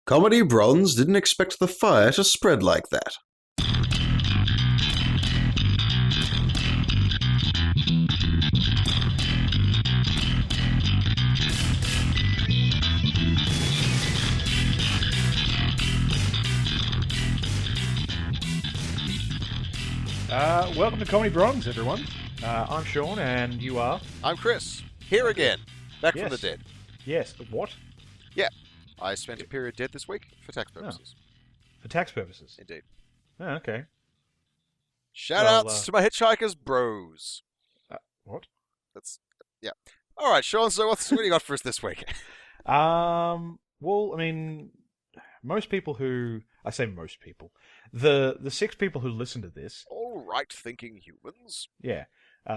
Comedy Bronze didn't expect the fire to spread like that. Welcome to Comedy Bronze, everyone. I'm Sean, and you are? I'm Chris. Here again. Back from the dead. Yes. What? Yeah. I spent a period dead this week for tax purposes. For tax purposes? Indeed. Oh, okay. Shout-outs to my hitchhikers bros. What? Yeah. All right, Sean, so what do you got for us this week? Well, I mean, most people who... I say most people. The 6 people who listen to this... All right-thinking humans. Yeah.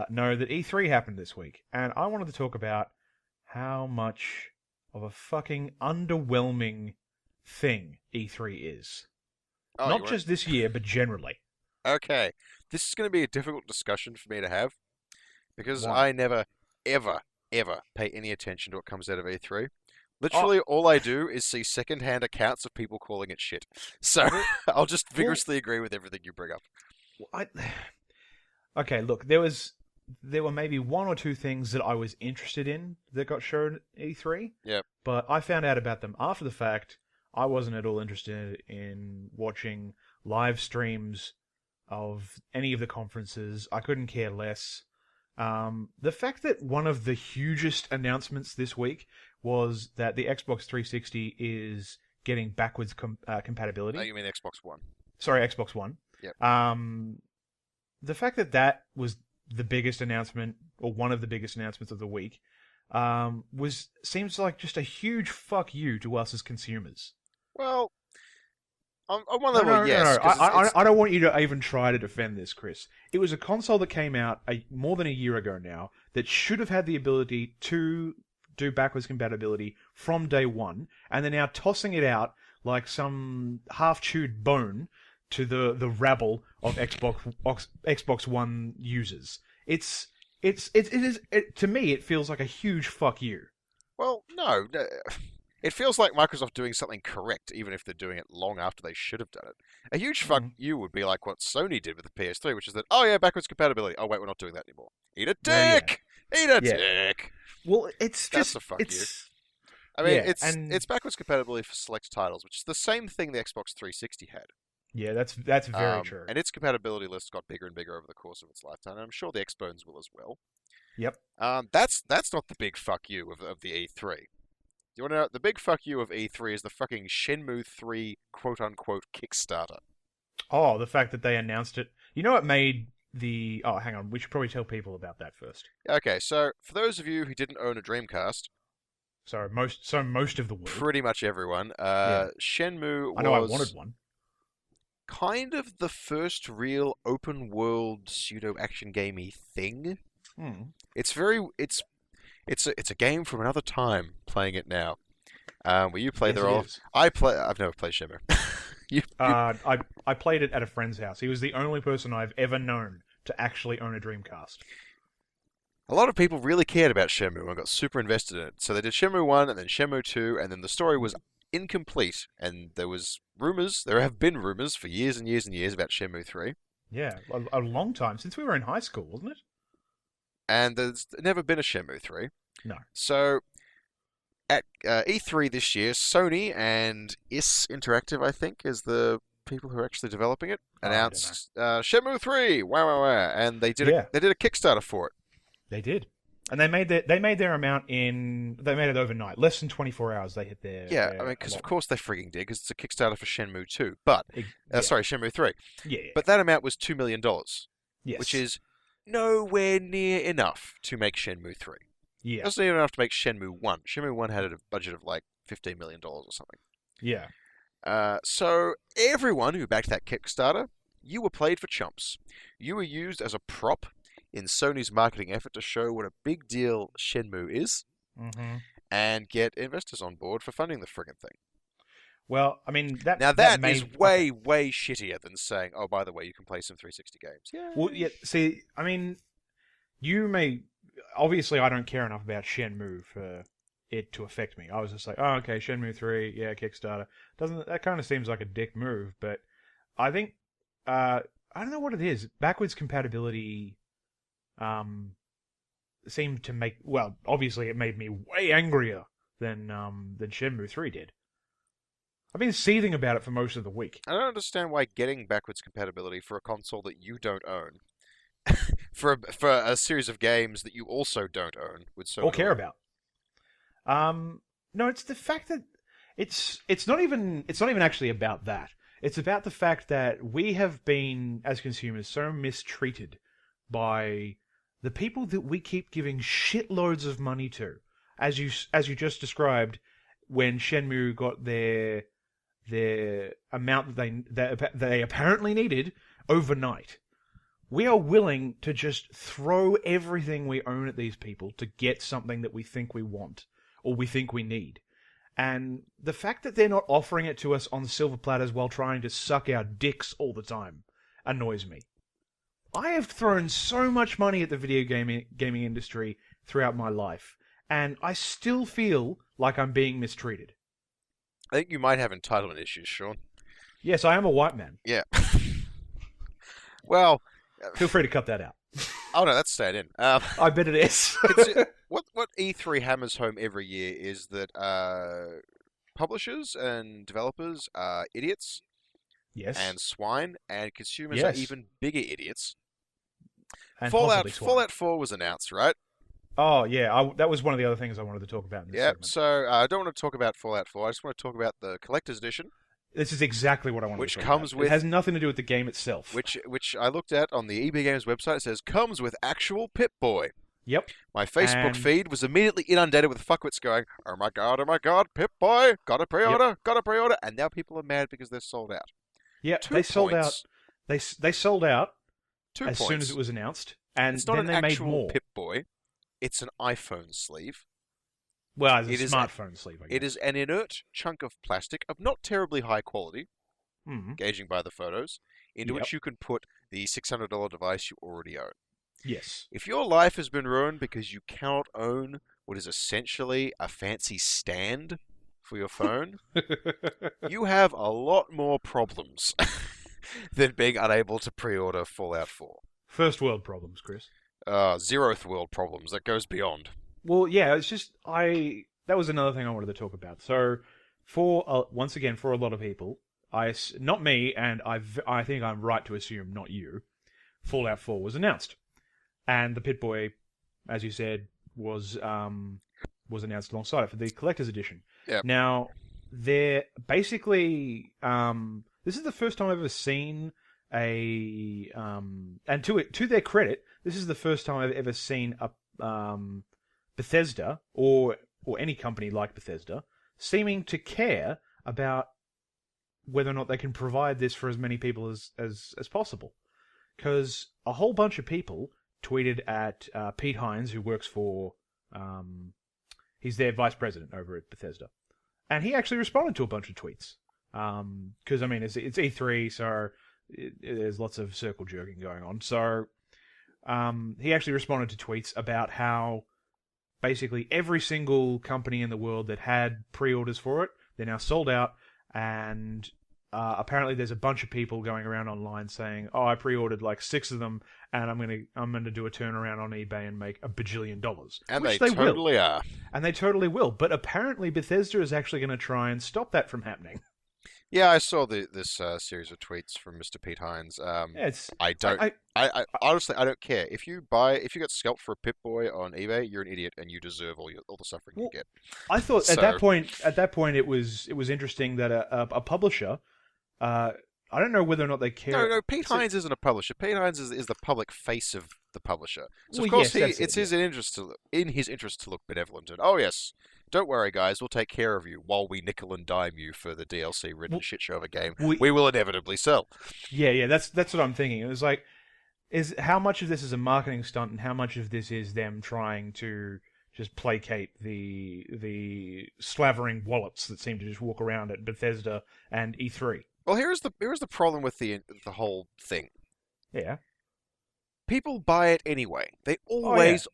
Know that E3 happened this week. And I wanted to talk about how much of a fucking underwhelming thing E3 is. Oh, Not just this year, but generally. Okay. This is going to be a difficult discussion for me to have. Because Why? I never, ever, ever pay any attention to what comes out of E3. Literally, all I do is see second-hand accounts of people calling it shit. So, I'll just vigorously agree with everything you bring up. Okay, look, there were maybe 1 or 2 things that I was interested in that got shown at E3. Yep. But I found out about them after the fact. I wasn't at all interested in watching live streams of any of the conferences. I couldn't care less. The fact that one of the hugest announcements this week was that the Xbox 360 is getting backwards compatibility. Oh, you mean Xbox One? Sorry, Xbox One. Yep. The fact that that was the biggest announcement, or one of the biggest announcements of the week, seems like just a huge fuck you to us as consumers. Well, on one level, yes. No. I don't want you to even try to defend this, Chris. It was a console that came out more than a year ago now that should have had the ability to do backwards compatibility from day one, and they're now tossing it out like some half-chewed bone to the rabble of Xbox One users. To me, it feels like a huge fuck you. Well, no. It feels like Microsoft doing something correct, even if they're doing it long after they should have done it. A huge fuck you would be like what Sony did with the PS3, which is that, oh yeah, backwards compatibility. Oh wait, we're not doing that anymore. Eat a dick! Yeah. Eat a dick! Well, it's That's just... a fuck you. it's... I mean, Yeah, it's backwards compatibility for select titles, which is the same thing the Xbox 360 had. Yeah, that's very true. And its compatibility list got bigger and bigger over the course of its lifetime, and I'm sure the Xbones will as well. Yep. That's not the big fuck you of the E3. You want to know, the big fuck you of E3 is the fucking Shenmue 3 quote-unquote Kickstarter. Oh, the fact that they announced it. You know what made the... Oh, hang on. We should probably tell people about that first. Okay, so for those of you who didn't own a Dreamcast... Sorry, most of the world. Pretty much everyone. Yeah. Shenmue was... I know I wanted one. Kind of the first real open-world pseudo-action gamey thing. It's a game from another time. Playing it now, where you play the role. I've never played Shenmue. I played it at a friend's house. He was the only person I've ever known to actually own a Dreamcast. A lot of people really cared about Shenmue and got super invested in it. So they did Shenmue 1 and then Shenmue 2, and then the story was incomplete. And there have been rumors for years and years and years about Shenmue 3. Yeah, a long time, since we were in high school, wasn't it? And there's never been a Shenmue 3. No. So, at E3 this year, Sony and IS Interactive, I think, is the people who are actually developing it, announced Shenmue 3, wow, and they did a Kickstarter for it. They did. And they made their amount they made it overnight. Less than 24 hours they hit their... Yeah, I mean, because of course they frigging did, because it's a Kickstarter for Shenmue 2, but... Sorry, Shenmue 3. Yeah. But that amount was $2 million. Yes. Which is nowhere near enough to make Shenmue 3. Yeah. It wasn't even enough to make Shenmue 1. Shenmue 1 had a budget of like $15 million or something. Yeah. So everyone who backed that Kickstarter, you were played for chumps. You were used as a prop in Sony's marketing effort to show what a big deal Shenmue is, and get investors on board for funding the friggin' thing. Well, I mean, that is way shittier than saying, oh, by the way, you can play some 360 games. Yeah. Well, yeah, see, I mean, you may... Obviously, I don't care enough about Shenmue it to affect me. I was just like, oh, okay, Shenmue 3, yeah, Kickstarter. That kind of seems like a dick move, but I think, I don't know what it is. Backwards compatibility, seemed to make, well, obviously it made me way angrier than Shenmue 3 did. I've been seething about it for most of the week. I don't understand why getting backwards compatibility for a console that you don't own, for a series of games that you also don't own, would so or care annoy. about. No, it's the fact that it's not even actually about that. It's about the fact that we have been, as consumers, so mistreated by the people that we keep giving shitloads of money to, as you just described, when Shenmue got their amount that they apparently needed overnight. We are willing to just throw everything we own at these people to get something that we think we want or we think we need. And the fact that they're not offering it to us on silver platters while trying to suck our dicks all the time annoys me. I have thrown so much money at the video gaming industry throughout my life, and I still feel like I'm being mistreated. I think you might have entitlement issues, Sean. Yes, I am a white man. Yeah. Well, Feel free to cut that out. oh no, that's staying in. I bet it is. What E3 hammers home every year is that publishers and developers are idiots Yes. and swine, and consumers Yes. are even bigger idiots. And Fallout possibly swine. Fallout 4 was announced, right? Oh, yeah. That was one of the other things I wanted to talk about in this Yeah. segment. So I don't want to talk about Fallout 4. I just want to talk about the collector's edition, This is exactly what I wanted which to talk comes about. with- It has nothing to do with the game itself. which I looked at on the EB Games website. It says comes with actual Pip-Boy. Yep. My Facebook And- feed was immediately inundated with fuckwits going, oh my god, Pip-Boy, got a pre-order, and now people are mad because they're sold out. Yeah, 2 they sold out. points. They sold out 2 as points. soon as it was announced, and It's not then an they made actual more. Pip-Boy. It's an iPhone sleeve. Well, as a It is smartphone sleeve, I guess. It is an inert chunk of plastic of not terribly high quality, Mhm. gauging by the photos, into Yep. which you can put the $600 device you already own. Yes. If your life has been ruined because you cannot own what is essentially a fancy stand for your phone, you have a lot more problems than being unable to pre-order Fallout 4. First world problems, Chris. Zeroth world problems that goes beyond. Well, yeah, it's just that was another thing I wanted to talk about. So, once again, for a lot of people, not me, and I think I'm right to assume not you, Fallout 4 was announced, and the Pip-Boy, as you said, was announced alongside it for the collector's edition. Yeah. Now, they're basically this is the first time I've ever seen and to their credit, this is the first time I've ever seen a Bethesda or any company like Bethesda seeming to care about whether or not they can provide this for as many people as possible. Because a whole bunch of people tweeted at Pete Hines, who works for he's their vice president over at Bethesda, and he actually responded to a bunch of tweets. Because I mean, it's E3, so there's lots of circle jerking going on. So he actually responded to tweets about how basically every single company in the world that had pre-orders for it, they're now sold out, and apparently there's a bunch of people going around online saying, "Oh, I pre-ordered like 6 of them, and I'm gonna do a turnaround on eBay and make $1 bajillion." And Which they will. totally are. And they totally will. But apparently Bethesda is actually going to try and stop that from happening. Yeah, I saw this series of tweets from Mr. Pete Hines. Yeah, it's I honestly, I don't care. If you got scalped for a Pip-Boy on eBay, you're an idiot and you deserve all the suffering you get. I thought So- at that point it was interesting that a publisher, I don't know whether or not they care. No, Pete Hines isn't a publisher. Pete Hines is the public face of the publisher. So Well, of course yes, that's it's it, in his interest to look benevolent. And oh yes, don't worry guys, we'll take care of you while we nickel and dime you for the DLC ridden shit show of a game we will inevitably sell. Yeah, that's what I'm thinking. It was like, is how much of this is a marketing stunt and how much of this is them trying to just placate the slavering wallets that seem to just walk around at Bethesda and E3. Well, here's the problem with the whole thing. Yeah. People buy it anyway. They always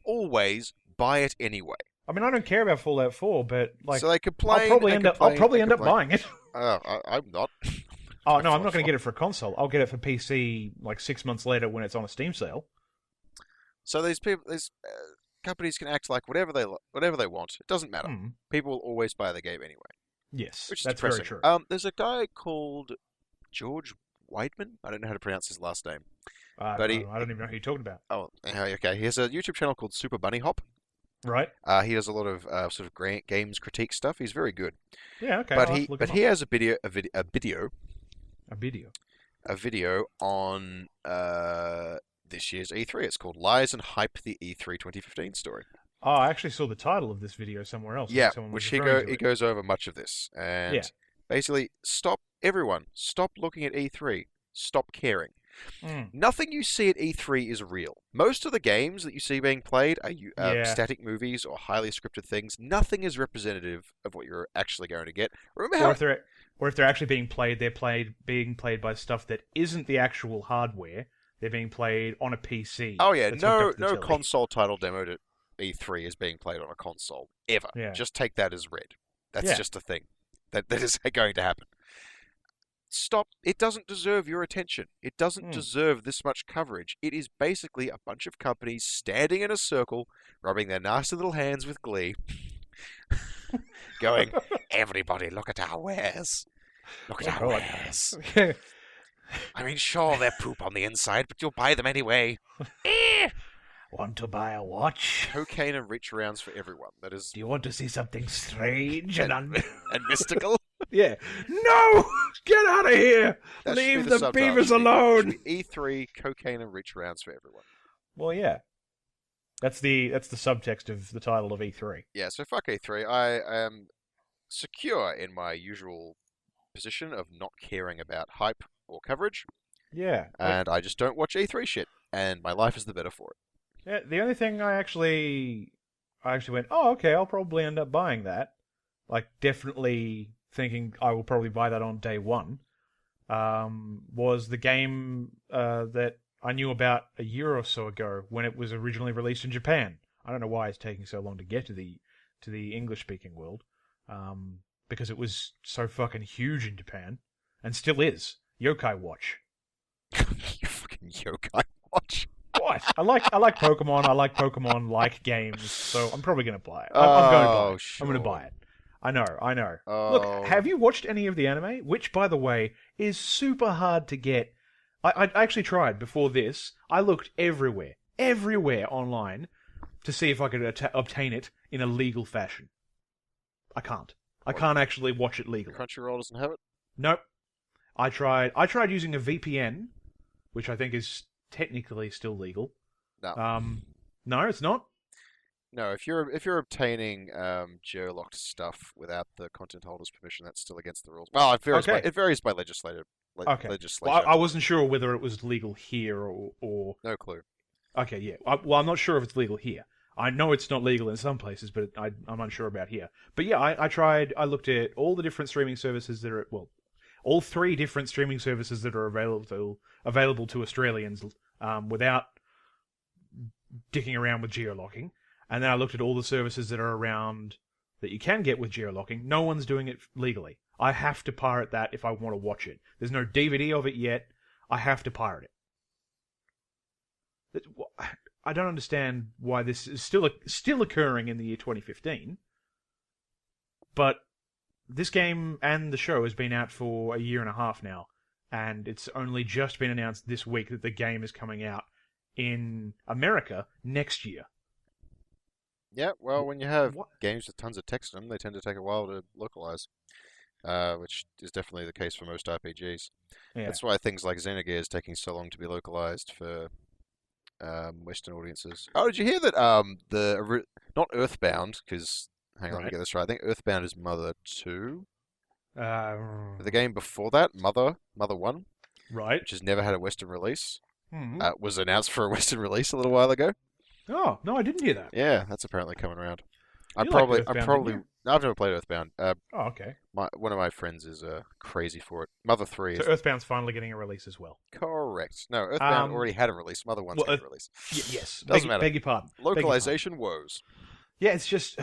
buy it anyway. I mean, I don't care about Fallout 4, but like, So they complain. I'll probably end up buying it. I'm not. Oh no, I'm not going to get it for a console. I'll get it for PC like 6 months later when it's on a Steam sale. So these companies can act like whatever they want. It doesn't matter. People will always buy the game anyway. Yes, Which is that's depressing. very true. There's a guy called George Weidman. I don't know how to pronounce his last name. I don't even know who you're talking about. Oh, okay. He has a YouTube channel called Super Bunny Hop. Right. He does a lot of sort of games critique stuff. He's very good. Yeah. Okay. But he has a video on this year's E3. It's called Lies and Hype: The E3 2015 Story. Oh, I actually saw the title of this video somewhere else. Yeah, which he goes over much of this, and basically, stop looking at E3, stop caring. Nothing you see at E3 is real. Most of the games that you see being played are static movies or highly scripted things. Nothing is representative of what you're actually going to get. Remember or if they're actually being played, being played by stuff that isn't the actual hardware. They're being played on a PC. Oh yeah, no console title demoed at E3 is being played on a console ever. Yeah. Just take that as read. That's just a thing. That is going to happen. Stop. It doesn't deserve your attention. It doesn't deserve this much coverage. It is basically a bunch of companies standing in a circle, rubbing their nasty little hands with glee, going, "Everybody, look at our wares. Look at our wares." I mean, sure, they're poop on the inside, but you'll buy them anyway. Want to buy a watch? Cocaine and rich rounds for everyone. That is. Do you want to see something strange and mystical? Yeah. No! Get out of here! That Leave the beavers alone! E3, cocaine and rich rounds for everyone. Well, yeah. That's the subtext of the title of E3. Yeah, so fuck E3. I am secure in my usual position of not caring about hype or coverage. Yeah. And I just don't watch E3 shit, and my life is the better for it. Yeah, the only thing I actually went, oh, okay, I'll probably end up buying that. Like, definitely thinking I will probably buy that on day one, was the game that I knew about a year or so ago when it was originally released in Japan. I don't know why it's taking so long to get to the English-speaking world, because it was so fucking huge in Japan, and still is. Yokai Watch. You fucking Yokai Watch. What? I like Pokemon. I like Pokemon-like games, so I'm probably going to buy it. I'm going to buy it. Sure. I'm going to buy it. I know. Oh. Look, have you watched any of the anime? Which, by the way, is super hard to get. I actually tried before this. I looked everywhere online to see if I could obtain it in a legal fashion. I can't. I can't actually watch it legally. Crunchyroll doesn't have it? Nope. I tried using a VPN, which I think is technically still legal. No. No, it's not. No, if you're obtaining geolocked stuff without the content holder's permission, that's still against the rules. Well, it varies by legislature. Well, I wasn't sure whether it was legal here or... No clue. Okay, yeah. I'm not sure if it's legal here. I know it's not legal in some places, but I'm unsure about here. But yeah, I tried. I looked at all the different streaming services that are... Well, all 3 different streaming services that are available to Australians without dicking around with geolocking. And then I looked at all the services that are around that you can get with geolocking. No one's doing it legally. I have to pirate that if I want to watch it. There's no DVD of it yet. I have to pirate it. I don't understand why this is still occurring in the year 2015. But this game and the show has been out for a year and a half now. And it's only just been announced this week that the game is coming out in America next year. Yeah, well, when you have games with tons of text in them, they tend to take a while to localize, which is definitely the case for most RPGs. Yeah. That's why things like Xenogears is taking so long to be localized for Western audiences. Oh, did you hear that not Earthbound, because, hang on, let me get this right, I think Earthbound is Mother 2? The game before that, Mother 1, right, which has never had a Western release, was announced for a Western release a little while ago. Oh, no, I didn't hear that. Yeah, that's apparently coming around. I've never played Earthbound. Okay. One of my friends is crazy for it. Mother 3 So Earthbound's finally getting a release as well. Correct. No, Earthbound already had a release. Mother 1's got a release. Yes. Doesn't matter. Beg your pardon. Localization woes. Yeah, it's just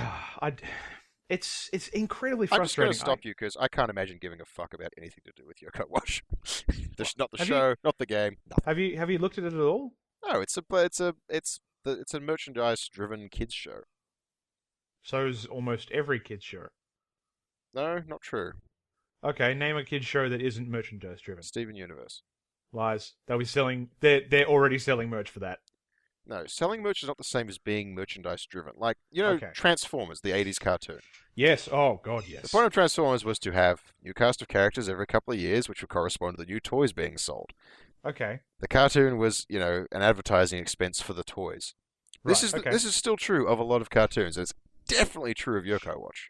it's incredibly I'm just going frustrating. to stop you because I can't imagine giving a fuck about anything to do with Yoko Watch. Not the Have show, not the game, nothing. have you looked at it at all? No, it's a merchandise-driven kids show. So is almost every kids show. No, not true. Okay, name a kids show that isn't merchandise driven. Steven Universe. Lies. They'll be selling. They're already selling merch for that. No, selling merch is not the same as being merchandise-driven. Like, Okay. Transformers, the 80s cartoon. Yes. Oh God, yes. The point of Transformers was to have new cast of characters every couple of years, which would correspond to the new toys being sold. Okay. The cartoon was, an advertising expense for the toys. This Right, okay. This is still true of a lot of cartoons. It's definitely true of Yoko Watch.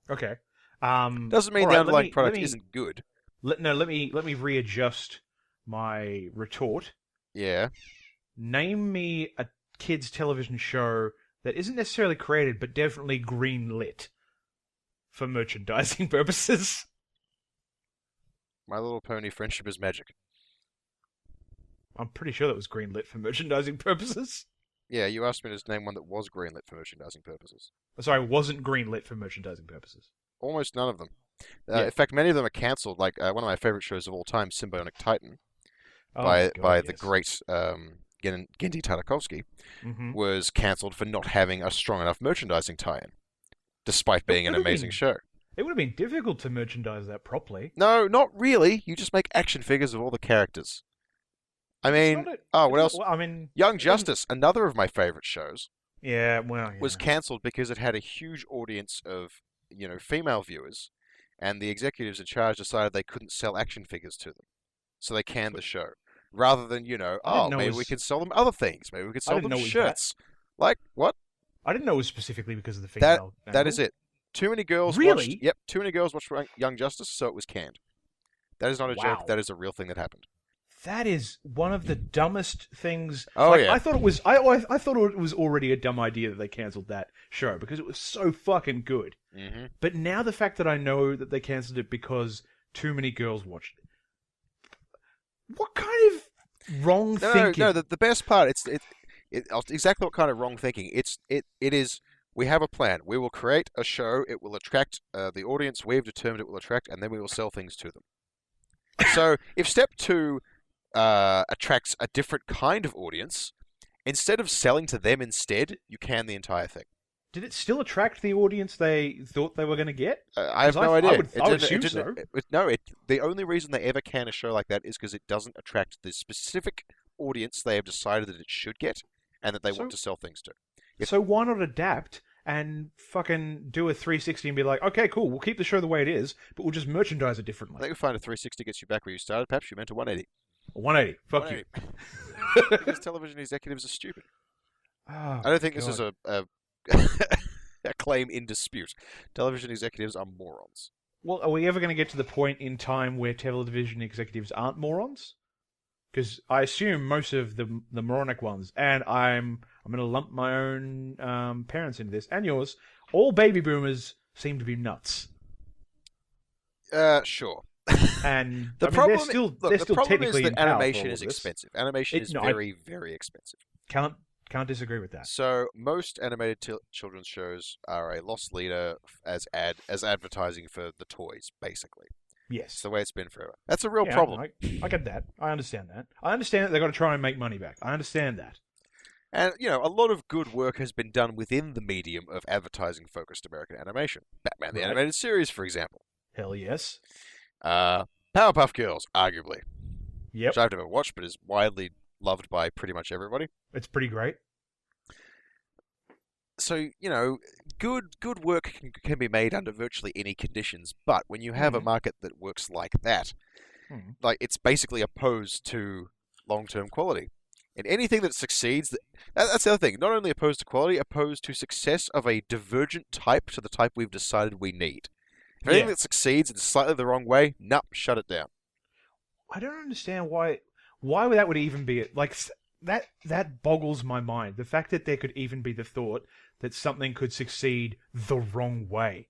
Okay. Doesn't mean all the right, underlying product isn't good. Let me readjust my retort. Yeah. Name me a kids television show that isn't necessarily created, but definitely green lit for merchandising purposes. My Little Pony: Friendship is Magic. I'm pretty sure that was green lit for merchandising purposes. Yeah, you asked me to name one that was greenlit for merchandising purposes. Sorry, wasn't green lit for merchandising purposes. Almost none of them. Yeah. In fact, many of them are cancelled. Like one of my favorite shows of all time, Symbionic Titan, Oh by my God, by the yes. great Gendy Tartakovsky, Mhm. was cancelled for not having a strong enough merchandising tie-in, despite being an would've amazing been- show. It would have been difficult to merchandise that properly. No, not really. You just make action figures of all the characters. I mean, what else? Well, I mean, Young it doesn't- Justice, another of my favorite shows, Yeah, well, yeah. was cancelled because it had a huge audience of, female viewers, and the executives in charge decided they couldn't sell action figures to them. So they canned the show. Rather than, know maybe it we was- could sell them other things. Maybe we could sell didn't them know it was shirts. Like, what? I didn't know it was specifically because of the That female. that is it. Too many girls Really? watched. Yep, too many girls watched Young Justice, so it was canned. That is not a Wow. joke. That is a real thing that happened. That is one of the dumbest things. Oh, yeah. I thought it was. I thought it was already a dumb idea that they cancelled that show because it was so fucking good. Mm-hmm. But now the fact that I know that they cancelled it because too many girls watched it. What kind of wrong thinking? No. The best part, it's exactly what kind of wrong thinking. It is. We have a plan. We will create a show. It will attract the audience we've determined it will attract, and then we will sell things to them. So if step 2 attracts a different kind of audience, instead of selling to them instead, you can the entire thing. Did it still attract the audience they thought they were going to get? I have 'Cause no I idea. would assume so. The only reason they ever can a show like that is because it doesn't attract the specific audience they have decided that it should get and that they want to sell things to. So why not adapt and fucking do a 360 and be like, okay, cool, we'll keep the show the way it is, but we'll just merchandise it I differently. think we find a 360 gets you back where you started. Perhaps you meant a 180. 180. Fuck you. 180. Because television executives are stupid. Oh, I don't think this God. is a a claim in dispute. Television executives are morons. Well, are we ever going to get to the point in time where television executives aren't morons? Because I assume most of the moronic ones, and I'm going to lump my own parents into this and yours. All baby boomers seem to be nuts, Sure. and The I mean, problem, they're still look, the problem technically is in that power for animation all is of this. expensive. Animation is No, very, very expensive. Can't disagree with that. So most animated children's shows are a loss leader as advertising for the toys, basically. Yes, It's the way it's been forever. That's a real Yeah, problem. I get that. I understand that. I understand that they've got to try and make money back. I understand that. And, a lot of good work has been done within the medium of advertising-focused American animation. Batman the Right. Animated Series, for example. Hell yes. Powerpuff Girls, arguably. Yep. Which I've never watched, but is widely loved by pretty much everybody. It's pretty great. So, good work can be made under virtually any conditions, but when you have a market that works like that, like it's basically opposed to long-term quality. And anything that succeeds, that's the other thing, not only opposed to quality, opposed to success of a divergent type to the type we've decided we need. If anything that succeeds in slightly the wrong way, shut it down. I don't understand why that would even be it. Like that boggles my mind. The fact that there could even be the thought that something could succeed the wrong way.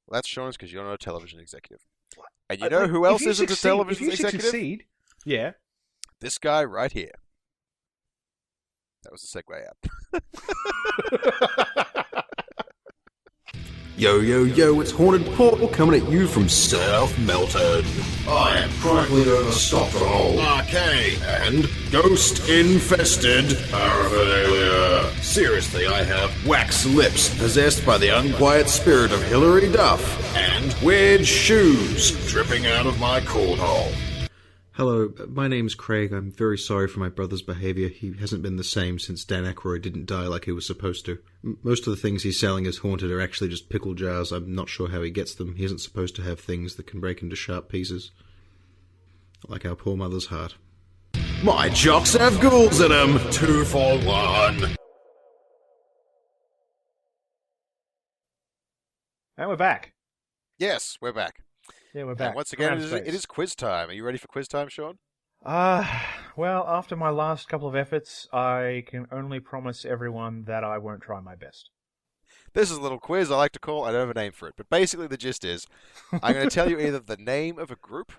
Well, that's Sean's because you're not a television executive. And Like, who else isn't a if television you executive? Succeed, yeah. This guy right here. That was the segue out. Yo, yo, yo, it's Haunted Portal coming at you from South Melton. I am chronically overstocked on all arcade and ghost-infested paraphernalia. Seriously, I have wax lips possessed by the unquiet spirit of Hilary Duff and weird shoes dripping out of my cornhole. Hello, my name's Craig. I'm very sorry for my brother's behaviour. He hasn't been the same since Dan Aykroyd didn't die like he was supposed to. Most of the things he's selling as haunted are actually just pickle jars. I'm not sure how he gets them. He isn't supposed to have things that can break into sharp pieces. Like our poor mother's heart. My jocks have ghouls in them! 2 for 1! And we're back. Yes, we're back. Yeah, we're back. And once again, it is quiz time. Are you ready for quiz time, Sean? Well, after my last couple of efforts, I can only promise everyone that I won't try my best. This is a little quiz I like to call, I don't have a name for it, but basically the gist is, I'm going to tell you either the name of a group,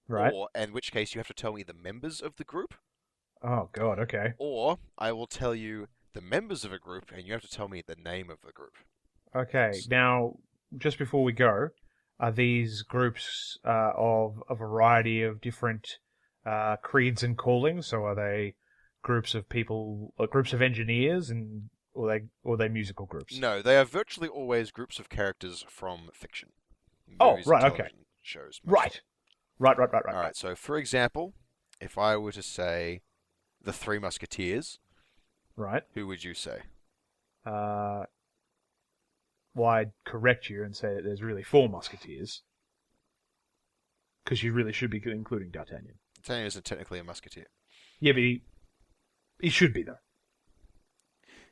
Right. or, in which case you have to tell me the members of the group, Oh, God, okay. or I will tell you the members of a group, and you have to tell me the name of the group. Okay, now, just before we go, are these groups of a variety of different creeds and callings? So are they groups of people, groups of engineers, or are they musical groups? No, they are virtually always groups of characters from fiction. Oh, Movies right, and okay. television shows. Right. Right. Alright, so for example, if I were to say the Three Musketeers, Right. who would you say? Well, I'd correct you and say that there's really 4 musketeers. Because you really should be including D'Artagnan. D'Artagnan isn't technically a musketeer. Yeah, but he should be, though.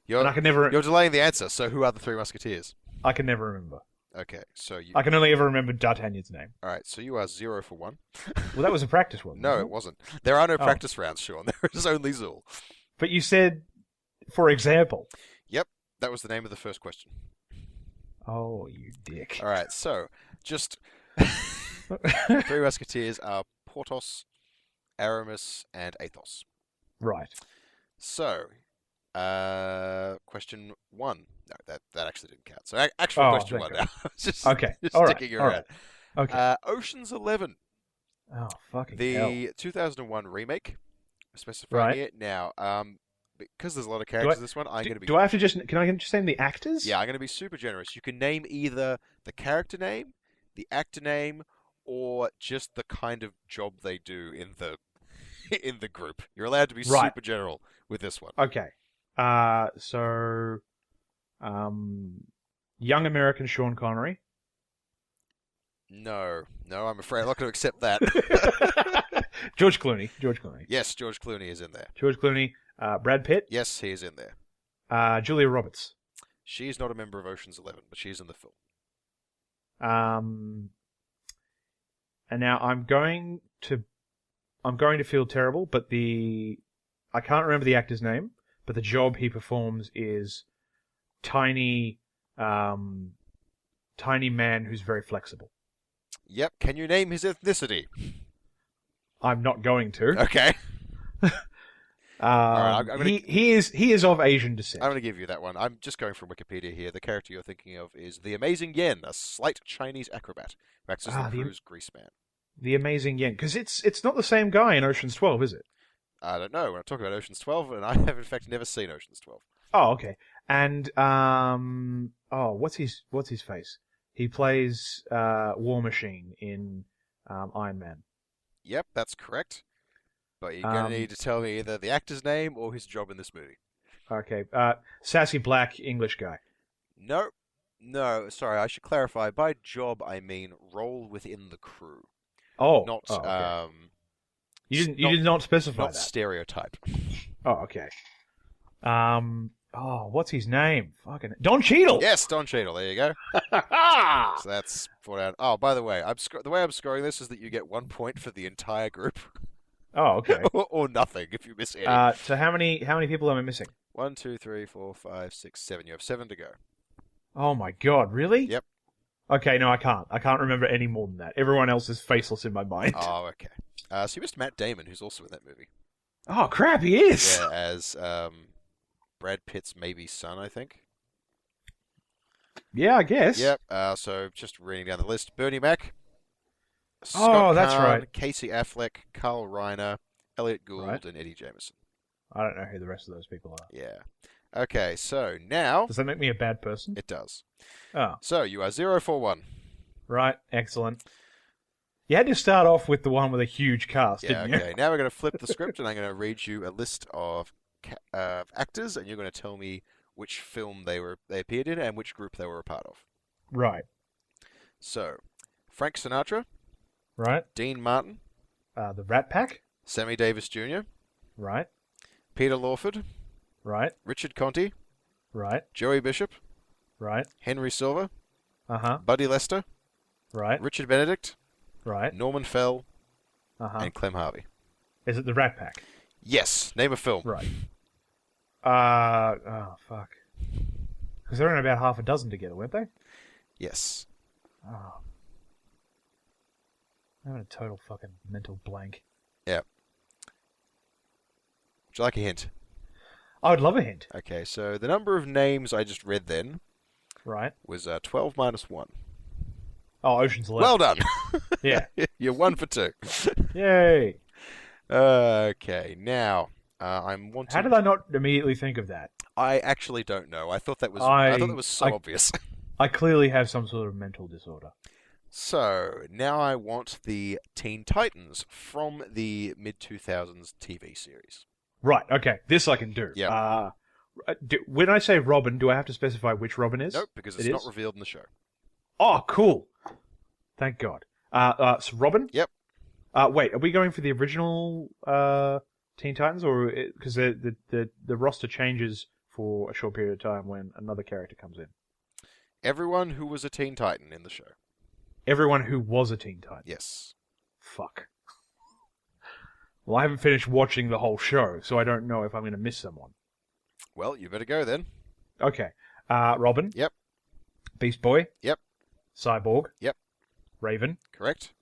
You're delaying the answer, so who are the Three Musketeers? I can never remember. Okay, so you... I can only ever remember D'Artagnan's name. Alright, so you are 0 for 1. Well, that was a practice one. No, it wasn't. There are no practice rounds, Sean. There is only Zool. But you said, for example. Yep, that was the name of the first question. Oh, you dick. Alright, so, just... Three Musketeers are Porthos, Aramis, and Athos. Right. So, question 1. No, that actually didn't count. So, actual question 1 now. just sticking around. Okay. Ocean's 11. Oh, fucking hell. The 2001 remake. Specifying it now. Because there's a lot of characters in this one, I'm going to be... Do I have to can I just name the actors? Yeah, I'm going to be super generous. You can name either the character name, the actor name, or just the kind of job they do in the in the group. You're allowed to be super general with this one. Okay. So, young American Sean Connery. No, I'm afraid I'm not going to accept that. George Clooney. Yes, George Clooney is in there. George Clooney. Brad Pitt. Yes, he is in there. Julia Roberts. She is not a member of Ocean's 11, but she's in the film. And now I'm going to feel terrible, but I can't remember the actor's name, but the job he performs is tiny man who's very flexible. Yep. Can you name his ethnicity? I'm not going to. Okay. He is of Asian descent. I'm going to give you that one. I'm just going from Wikipedia here. The character you're thinking of is the Amazing Yen, a slight Chinese acrobat who acts as the crew's grease man. The Amazing Yen, because it's not the same guy in Ocean's 12, is it? I don't know. We're talking about Ocean's 12, and I have in fact never seen Ocean's 12. Oh, okay. And what's his face? He plays War Machine in Iron Man. Yep, that's correct. But you're going to need to tell me either the actor's name or his job in this movie. Okay. Sassy black English guy. No, sorry, I should clarify. By job, I mean role within the crew. Oh. Not, okay. You did not specify not that. Stereotype. Oh, okay. What's his name? Fucking Don Cheadle. Yes, Don Cheadle. There you go. So that's 4 out. Oh, by the way, the way I'm scoring this is that you get 1 point for the entire group. Oh, okay. or nothing if you miss any. So how many people am I missing? 1, 2, 3, 4, 5, 6, 7. You have 7 to go. Oh my god, really? Yep. Okay, no, I can't. I can't remember any more than that. Everyone else is faceless in my mind. Oh, okay. So you missed Matt Damon, who's also in that movie. Oh crap, he is. Yeah, as Brad Pitt's maybe son, I think. Yeah, I guess. Yep. So just reading down the list: Bernie Mac, Oh, Scott that's Kahn, right. Casey Affleck, Carl Reiner, Elliot Right. Gould, and Eddie Jameson. I don't know who the rest of those people are. Yeah. Okay, so now Does that make me a bad person? it does. Oh, So you are 0 for 1. right. Excellent. You had to start off with the one with a huge cast, Yeah, didn't okay. Now we're going to flip the script and I'm going to read you a list of actors and you're going to tell me which film they appeared in and which group they were a part of. you? Right. So, Frank Sinatra, Right. Dean Martin, The Rat Pack. Sammy Davis Jr., Right. Peter Lawford, Right. Richard Conte, Right. Joey Bishop, Right. Henry Silva, Uh-huh. Buddy Lester, Right. Richard Benedict, Right. Norman Fell, Uh-huh. and Clem Harvey. Is it The Rat Pack? Yes, name a film. Right. Oh, fuck. Because they're in about half a dozen together, weren't they? Yes. Oh. I'm having a total fucking mental blank. Yeah. Would you like a hint? I would love a hint. Okay, so the number of names I just read then Right. was 12 minus 1. Oh, Ocean's 11. Well done. Yeah. You're 1 for 2. Yay. Okay, now I'm wanting. How did I not immediately think of that? I actually don't know. I thought that was. I thought that was so obvious. I clearly have some sort of mental disorder. So now I want the Teen Titans from the mid 2000s TV series. Right. Okay. This I can do. Yeah. When I say Robin, do I have to specify which Robin is? Nope, because it's not revealed in the show. Oh, cool. Thank God. So Robin? Yep. Wait, are we going for the original Teen Titans, or because the roster changes for a short period of time when another character comes in? Everyone who was a Teen Titan in the show. Everyone who was a Teen Titan. Yes. Fuck. Well, I haven't finished watching the whole show, so I don't know if I'm going to miss someone. Well, you better go then. Okay. Robin. Yep. Beast Boy. Yep. Cyborg. Yep. Raven. Correct.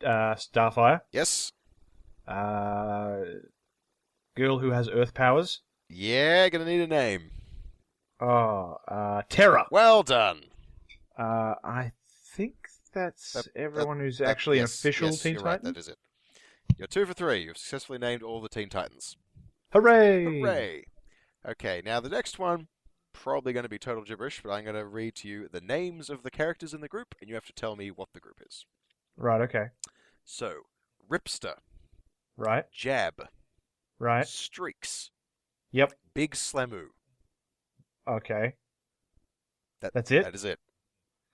Starfire. Yes. Girl who has Earth powers. Yeah, gonna need a name. Terra. Well done. I think that's everyone who's actually an official Teen you're Titan. Right, that is it. You're 2 for 3. You've successfully named all the Teen Titans. Hooray! Hooray! Okay, now the next one, probably going to be total gibberish, but I'm going to read to you the names of the characters in the group, and you have to tell me what the group is. Right, okay. So, Ripster. Right. Jab. Right. Streaks. Yep. Big Slamu. Okay. That's it? That is it.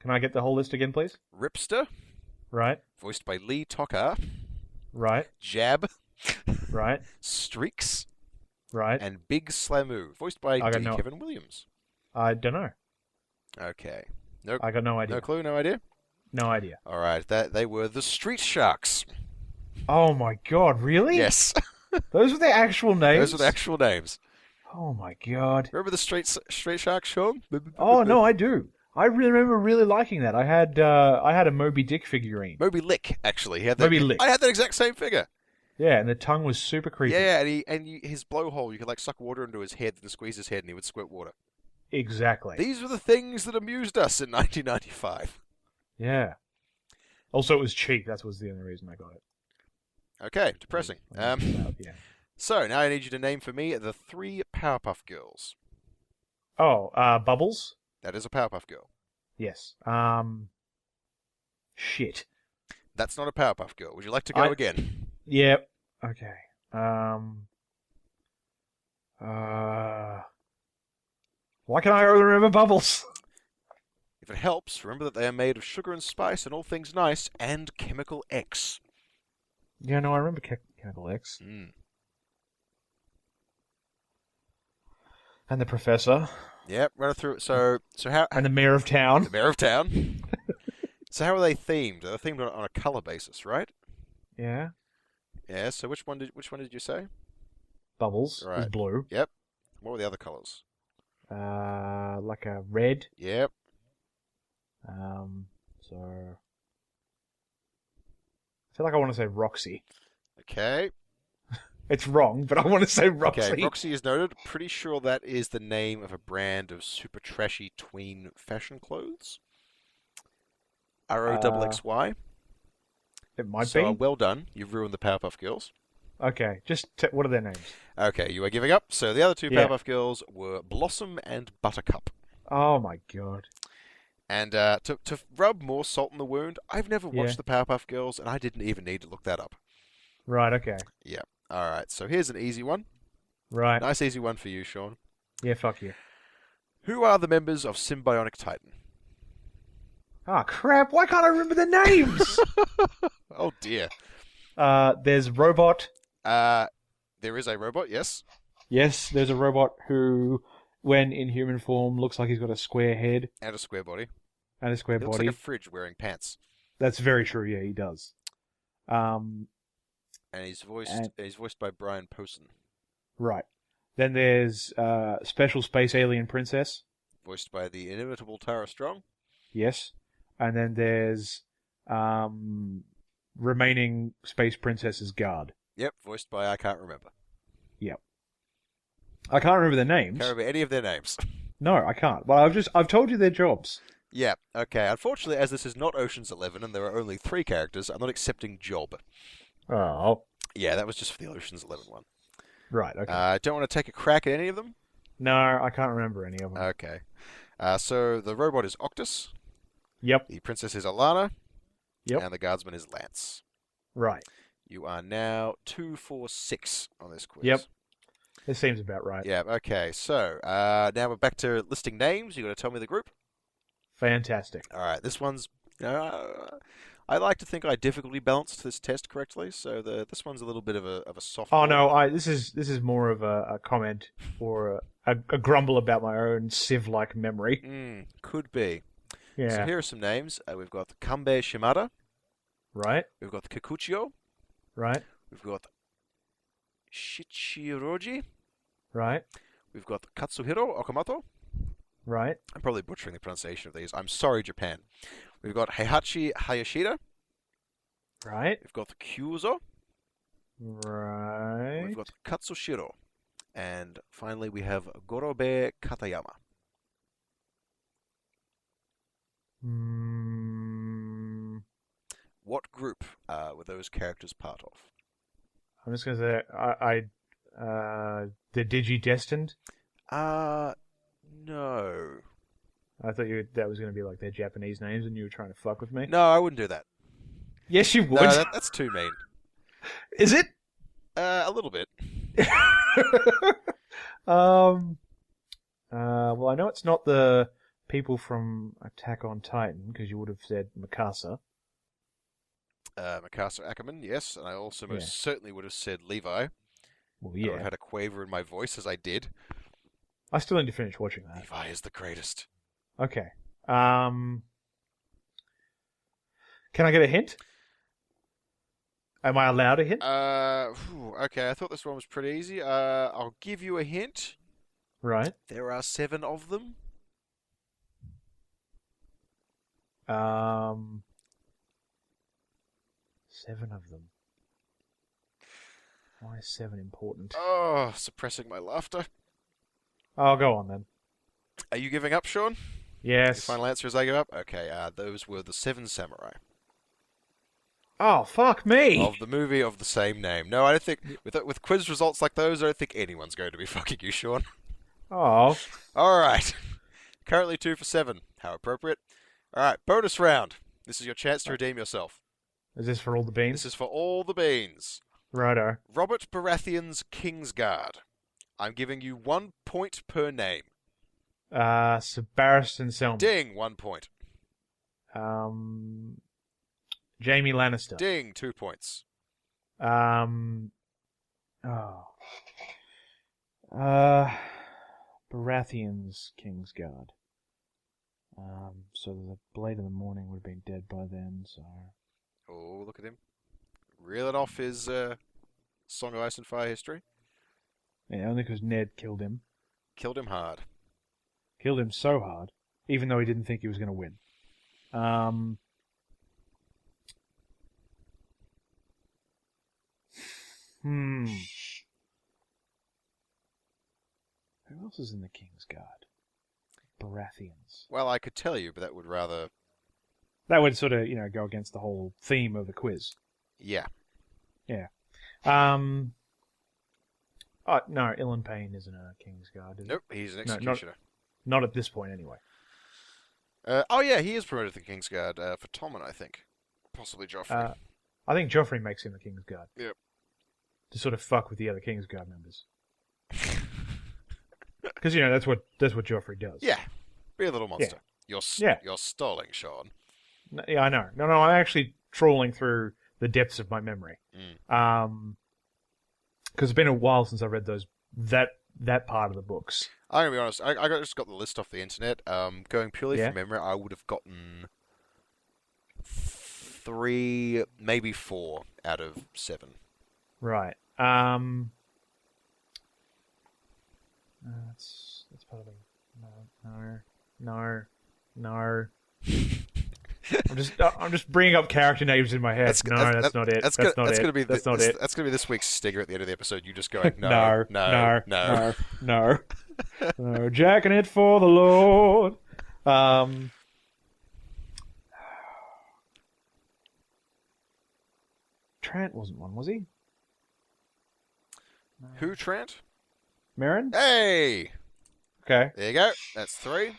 Can I get the whole list again, please? Ripster, Right. voiced by Lee Tocker. Right. Jab. Right. Streaks. Right. And Big Slamu, voiced by D. Kevin Williams. I don't know. Okay. No, I got no idea. No clue, no idea? No idea. All right, they were the Street Sharks. Oh my God! Really? Yes. Those were the actual names. Those were the actual names. Oh my God! Remember the Street Sharks, Sean? Oh no, I do. I remember really liking that. I had a Moby Dick figurine. Moby Lick, actually. He had Moby Lick. I had that exact same figure. Yeah, and the tongue was super creepy. Yeah, and his blowhole, you could like suck water into his head and squeeze his head, and he would squirt water. Exactly. These were the things that amused us in 1995. Yeah. Also, it was cheap. That was the only reason I got it. Okay, depressing. Yeah. So now I need you to name for me the 3 Powerpuff Girls. Oh, Bubbles. That is a Powerpuff Girl. Yes. Shit. That's not a Powerpuff Girl. Would you like to go again? Yep. Okay. Why can I only remember Bubbles? If it helps, remember that they are made of sugar and spice and all things nice and Chemical X. Yeah, no, I remember Chemical X. And the Professor. Yep, run it through. So how? And the Mayor of Town. The Mayor of Town. So how are they themed? They're themed on a color basis, right? Yeah. Yeah. So which one did you say? Bubbles is blue. Yep. What were the other colors? Like a red. Yep. So I feel like I want to say Roxy. Okay. It's wrong, but I want to say Roxy. Okay, Roxy is noted. Pretty sure that is the name of a brand of super trashy tween fashion clothes. ROXXY. It might So, be. well done. You've ruined the Powerpuff Girls. Okay, just what are their names? Okay, you are giving up. So the other two Yeah. Powerpuff Girls were Blossom and Buttercup. Oh my god. And to rub more salt in the wound, I've never watched Yeah. the Powerpuff Girls, and I didn't even need to look that up. Right, okay. Yeah. All right, so here's an easy one. Right. Nice easy one for you, Sean. Yeah, fuck you. Who are the members of Symbionic Titan? Ah, crap, why can't I remember the names? Oh dear. There's Robot. There is a robot, yes. Yes, there's a robot who, when in human form, looks like he's got a square head And a square body. and a square He looks body. like a fridge wearing pants. That's very true, yeah, he does. And he's voiced by Brian Posehn. Right. Then there's Special Space Alien Princess. Voiced by the inimitable Tara Strong. Yes. And then there's remaining Space Princess's guard. Yep, voiced by I can't remember. Yep. I can't remember their names. Can't remember any of their names. No, I can't. Well, I've told you their jobs. Yeah, okay. Unfortunately, as this is not Ocean's 11 and there are only 3 characters, I'm not accepting job. Oh. Yeah, that was just for the Ocean's 11 one. Right, okay. Don't want to take a crack at any of them? No, I can't remember any of them. Okay. So the robot is Octus. Yep. The princess is Alana. Yep. And the guardsman is Lance. Right. You are now 2 for 6 on this quiz. Yep. This seems about right. Yeah, okay. So, now we're back to listing names. You've got to tell me the group. Fantastic. All right, this one's... I like to think I difficulty balanced this test correctly, so this one's a little bit of a soft... Oh no, this is more of a comment or a grumble about my own sieve-like memory. Could be. Yeah. So here are some names. We've got Kambe Shimada. Right. We've got Kikuchio. Right. We've got Shichiroji. Right. We've got Katsuhiro Okamoto. Right. I'm probably butchering the pronunciation of these. I'm sorry, Japan. We've got Heihachi Hayashida. Right. We've got Kyuzo. Right. We've got Katsushiro. And finally, we have Gorobe Katayama. What group were those characters part of? I'm just going to say, the Digi-Destined? No. I thought that was going to be like their Japanese names and you were trying to fuck with me. No, I wouldn't do that. Yes, you would. No, that's too mean. Is it? A little bit. Well, I know it's not the people from Attack on Titan, because you would have said Mikasa. Mikasa Ackerman, yes, and I also most certainly would have said Levi. Well, I yeah. would have had a quaver in my voice as I did. I still need to finish watching that. Levi is the greatest. Okay. Can I get a hint? Am I allowed a hint? Okay, I thought this one was pretty easy. I'll give you a hint. Right. There are 7 of them. 7 of them. Why is 7 important? Oh, suppressing my laughter. I'll go on then. Are you giving up, Sean? Yes. Your final answer is I give up? Okay, those were the 7 samurai. Oh, fuck me! Of the movie of the same name. No, I don't think... With quiz results like those, I don't think anyone's going to be fucking you, Sean. Oh. Alright. Currently 2 for 7. How appropriate. Alright, bonus round. This is your chance to redeem yourself. Is this for all the beans? This is for all the beans. Righto. Robert Baratheon's Kingsguard. I'm giving you 1 point per name. Barristan Selmy. Ding, 1 point. Jaime Lannister. Ding, 2 points. Baratheon's Kingsguard. So the Blade of the Morning would have been dead by then, so... Oh, look at him. Reeling off his Song of Ice and Fire history. Yeah, only because Ned killed him. Killed him hard. Killed him so hard, even though he didn't think he was going to win. else is in the Kingsguard? Baratheons. Well, I could tell you, but that would rather... That would sort of, go against the whole theme of the quiz. Yeah. Yeah. Oh, no, Ilan Payne isn't a Kingsguard, is Nope, he's an No, executioner. not at this point, anyway. Oh, yeah, he is promoted to the Kingsguard for Tommen, I think. Possibly Joffrey. I think Joffrey makes him the Kingsguard. Yep. To sort of fuck with the other Kingsguard members. Because, that's what Joffrey does. Yeah. Be a little monster. Yeah. You're stalling, Sean. Yeah, I know. No, I'm actually trawling through the depths of my memory. Because it's been a while since I read that part of the books. I'm going to be honest, I just got the list off the internet. Going purely from memory, I would have gotten 3, maybe 4 out of 7. Right. That's probably no. I'm just bringing up character names in my head. That's not it. That's not it. That's going to be this week's stinger at the end of the episode. You just going no. No. Jacking it for the Lord. Trant wasn't one, was he? No. Who, Trant? Merrin? Hey! Okay. There you go. That's 3.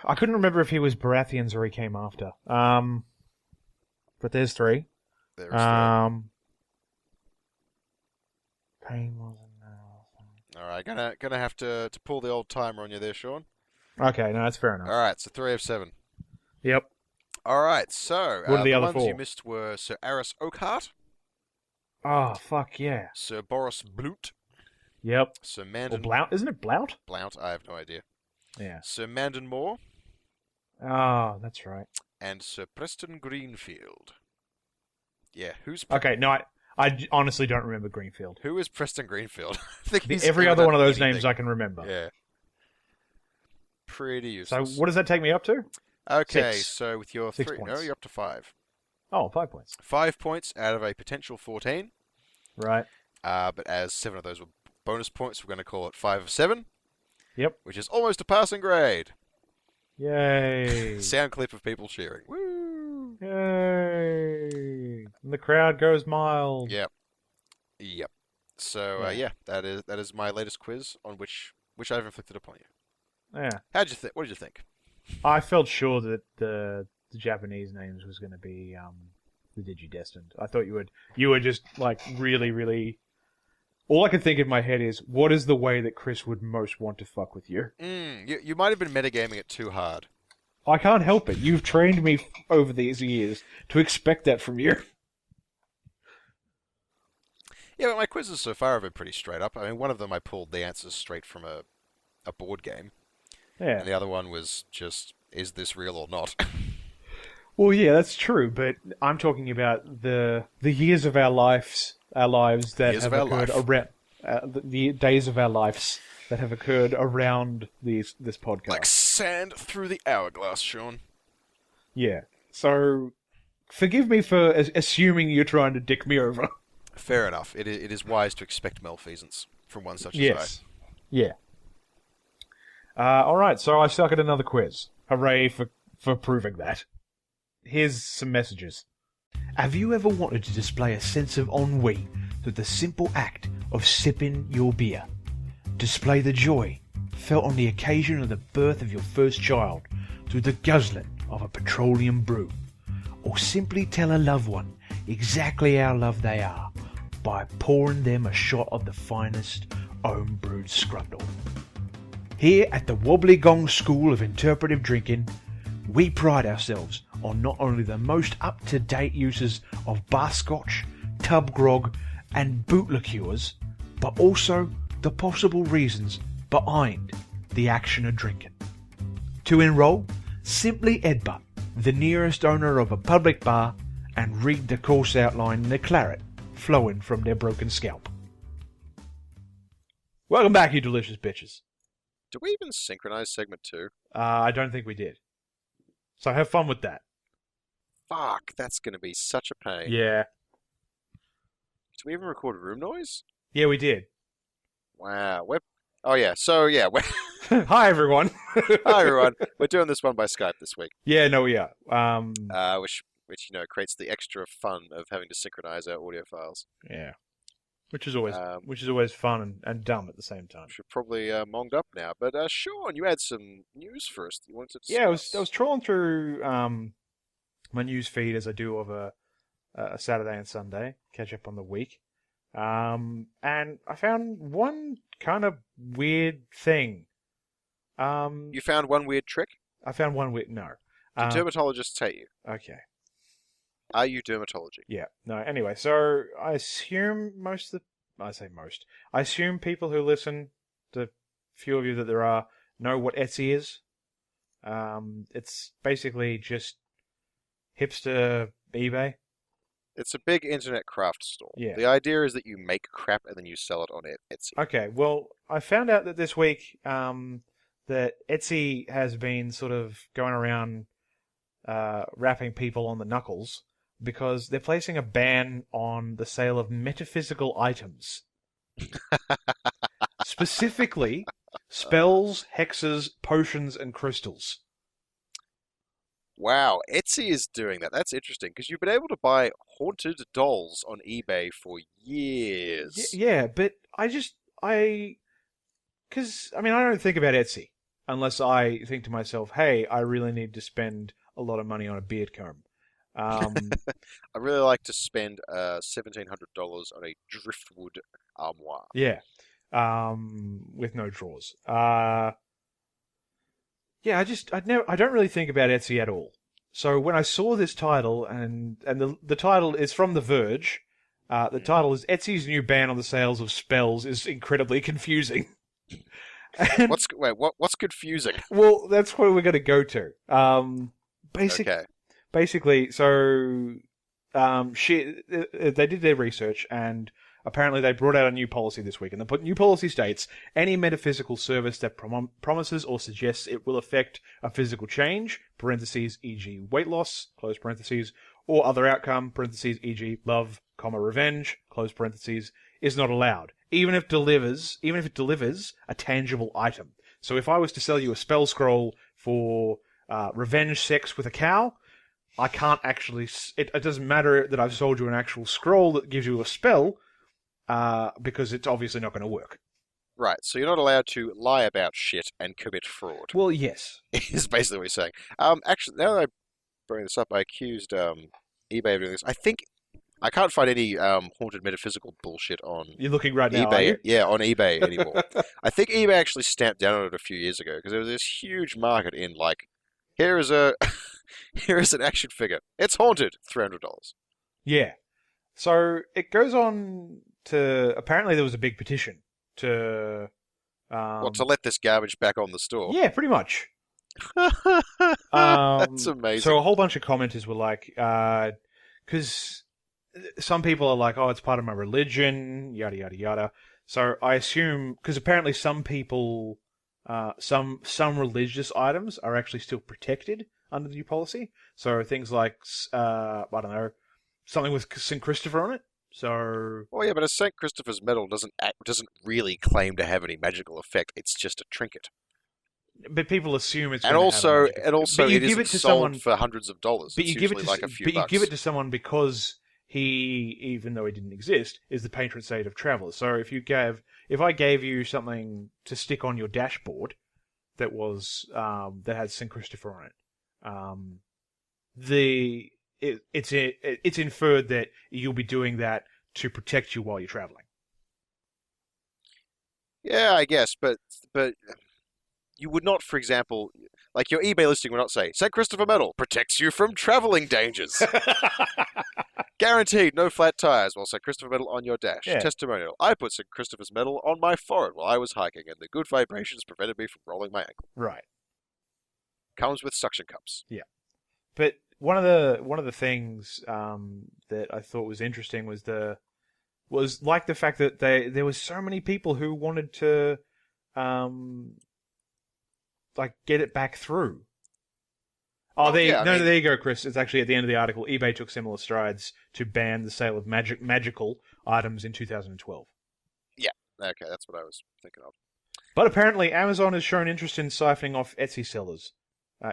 I couldn't remember if he was Baratheons or he came after. But there's 3. There's 3. Pain wasn't. Alright, gonna have to pull the old timer on you there, Sean. Okay, no, that's fair enough. Alright, so 3 of 7. Yep. Alright, so what are the other ones 4? you missed were Sir Aris Oakhart. Oh, fuck yeah. Sir Boris Blount. Yep. Sir Mandan... Or Blount? Isn't it Blount? Blount, I have no idea. Yeah. Sir Mandan Moore. Oh, that's right. And Sir Preston Greenfield. Yeah, who's... Okay, no, I honestly don't remember Greenfield. Who is Preston Greenfield? I think every other one of those names I can remember. Yeah. Pretty useless. So what does that take me up to? Okay, 6. so with your 6 3... points. No, you're up to 5. Oh, 5 points. 5 points out of a potential 14. Right. But as 7 of those were bonus points, we're going to call it 5 of 7. Yep. Which is almost a passing grade. Yay. Sound clip of people cheering. Woo! Yay. And the crowd goes mild. Yep. So, that is my latest quiz on which I've inflicted upon you. Yeah. What did you think? I felt sure that the Japanese names was going to be the Digidestined. I thought you were just like really, really. All I can think in my head is, what is the way that Chris would most want to fuck with you? You might have been metagaming it too hard. I can't help it. You've trained me over these years to expect that from you. Yeah, but my quizzes so far have been pretty straight up. I mean, one of them I pulled the answers straight from a board game. Yeah. And the other one was just, is this real or not? Well, yeah, that's true, but I'm talking about the years of our lives that have occurred around the days of our lives that have occurred around this podcast. Like sand through the hourglass, Sean. Yeah. So, forgive me for assuming you're trying to dick me over. Fair enough. It is wise to expect malfeasance from one such yes. as I. Yeah. All right. So I suck at another quiz. Hooray for proving that. Here's some messages. Have you ever wanted to display a sense of ennui through the simple act of sipping your beer? Display the joy felt on the occasion of the birth of your first child through the guzzling of a petroleum brew? Or simply tell a loved one exactly how loved they are by pouring them a shot of the finest home-brewed scrundle? Here at the Wobbly Gong School of Interpretive Drinking, we pride ourselves on not only the most up-to-date uses of bar scotch, tub grog, and boot liqueurs, but also the possible reasons behind the action of drinking. To enrol, simply headbutt the nearest owner of a public bar and read the course outline in the claret flowing from their broken scalp. Welcome back, you delicious bitches. Did we even synchronize segment 2? I don't think we did. So have fun with that. Fuck, that's going to be such a pain. Yeah. Did we even record room noise? Yeah, we did. Wow. Oh yeah. So yeah. Hi, everyone. Hi everyone. We're doing this one by Skype this week. Yeah, no, we are. Which creates the extra fun of having to synchronize our audio files. Yeah, which is always Um, fun and dumb at the same time. Should probably monged up now. But Sean, you had some news for us that you wanted to discuss. Yeah, I was trawling through my news feed as I do of a Saturday and Sunday, catch up on the week, and I found one kind of weird thing. You found one weird trick? I found one weird. No. Did dermatologists hate you? Okay. Are you dermatology? Yeah. No. Anyway, so I assume I assume people who listen, the few of you that there are, know what Etsy is. It's basically just hipster eBay. It's a big internet craft store. Yeah. The idea is that you make crap and then you sell it on Etsy. Okay. Well, I found out that this week, that Etsy has been sort of going around rapping people on the knuckles because they're placing a ban on the sale of metaphysical items. Specifically, spells, hexes, potions, and crystals. Wow, Etsy is doing that. That's interesting because you've been able to buy haunted dolls on eBay for years. Yeah, but because I don't think about Etsy unless I think to myself, hey, I really need to spend a lot of money on a beard comb. I really like to spend $1,700 on a driftwood armoire. Yeah, with no drawers. Yeah, I don't really think about Etsy at all. So when I saw this title, and the title is from The Verge, the title is Etsy's new ban on the sales of spells is incredibly confusing. And, what's confusing? Well, that's where we're going to go to. Basically, so they did their research, and apparently they brought out a new policy this week. And the new policy states, any metaphysical service that promises or suggests it will affect a physical change, parentheses, e.g. weight loss, close parentheses, or other outcome, parentheses, e.g. love, revenge, close parentheses, is not allowed, even if it delivers a tangible item. So if I was to sell you a spell scroll for revenge sex with a cow, I can't actually... It doesn't matter that I've sold you an actual scroll that gives you a spell, because it's obviously not going to work. Right, so you're not allowed to lie about shit and commit fraud. Well, yes. Is basically what you're saying. Actually, now that I bring this up, I accused eBay of doing this. I can't find any haunted metaphysical bullshit on You're looking right now, eBay. are you? Yeah, on eBay anymore. I think eBay actually stamped down on it a few years ago because there was this huge market in like, here is an action figure. It's haunted, $300. Yeah. So it goes on to... Apparently there was a big petition to... to let this garbage back on the store? Yeah, pretty much. That's amazing. So a whole bunch of commenters were like... Because some people are like, oh, it's part of my religion, yada, yada, yada. So I assume... Because apparently some people... some religious items are actually still protected under the new policy. So things like, I don't know, something with St. Christopher on it. So... Oh yeah, but a St. Christopher's medal doesn't really claim to have any magical effect. It's just a trinket. But people assume it's... And also it isn't sold for hundreds of dollars. But it's usually like a few bucks. You give it to someone because he, even though he didn't exist, is the patron saint of travelers. So if I gave you something to stick on your dashboard that was that had St. Christopher on it, it's inferred that you'll be doing that to protect you while you're traveling. Yeah, I guess, but you would not, for example, like your eBay listing would not say St. Christopher medal protects you from traveling dangers. Guaranteed, no flat tires while St. Christopher medal on your dash. Yeah. Testimonial. I put St. Christopher's medal on my forehead while I was hiking, and the good vibrations prevented me from rolling my ankle. Right. Comes with suction cups. Yeah. But one of the things that I thought was interesting was the fact that there was so many people who wanted to get it back through. Oh, there you go, Chris. It's actually at the end of the article. eBay took similar strides to ban the sale of magical items in 2012. Yeah, okay, that's what I was thinking of. But apparently Amazon has shown interest in siphoning off Etsy sellers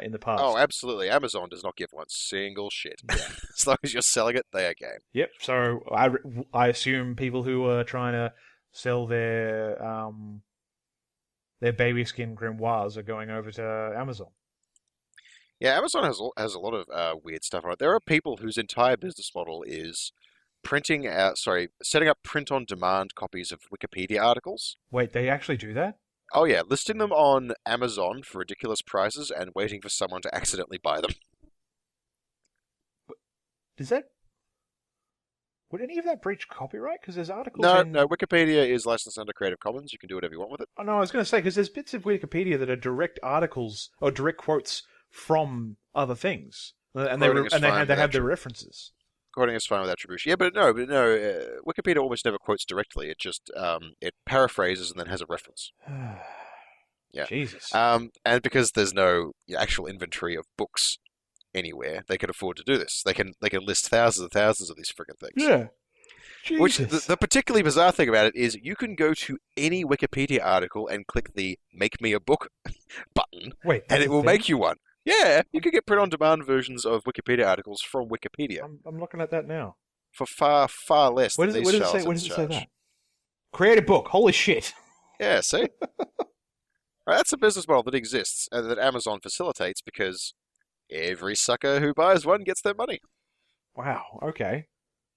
in the past. Oh, absolutely. Amazon does not give one single shit. Yeah. As long as you're selling it, they are game. Yep. So I assume people who are trying to sell their baby skin grimoires are going over to Amazon. Yeah, Amazon has a lot of weird stuff on it. There are people whose entire business model is setting up print-on-demand copies of Wikipedia articles. Wait, they actually do that? Oh yeah, listing them on Amazon for ridiculous prices and waiting for someone to accidentally buy them. Does that... Would any of that breach copyright? Because there's articles No, Wikipedia is licensed under Creative Commons. You can do whatever you want with it. Oh, no, I was going to say, because there's bits of Wikipedia that are direct articles or direct quotes from other things. And they have their references. Quoting is fine with attribution. Yeah, but no, Wikipedia almost never quotes directly. It just it paraphrases and then has a reference. Yeah. Jesus. And because there's no actual inventory of books anywhere, they can afford to do this. They can list thousands and thousands of these friggin' things. Yeah. Jesus. Which the particularly bizarre thing about it is you can go to any Wikipedia article and click the "Make Me a Book" button, and it will make you one. Yeah, you can get print-on-demand versions of Wikipedia articles from Wikipedia. I'm looking at that now. For far, far less than these charlatans Where does it say charge. that? Create a book. Holy shit. Yeah, see? Right, that's a business model that exists and that Amazon facilitates because every sucker who buys one gets their money. Wow, okay.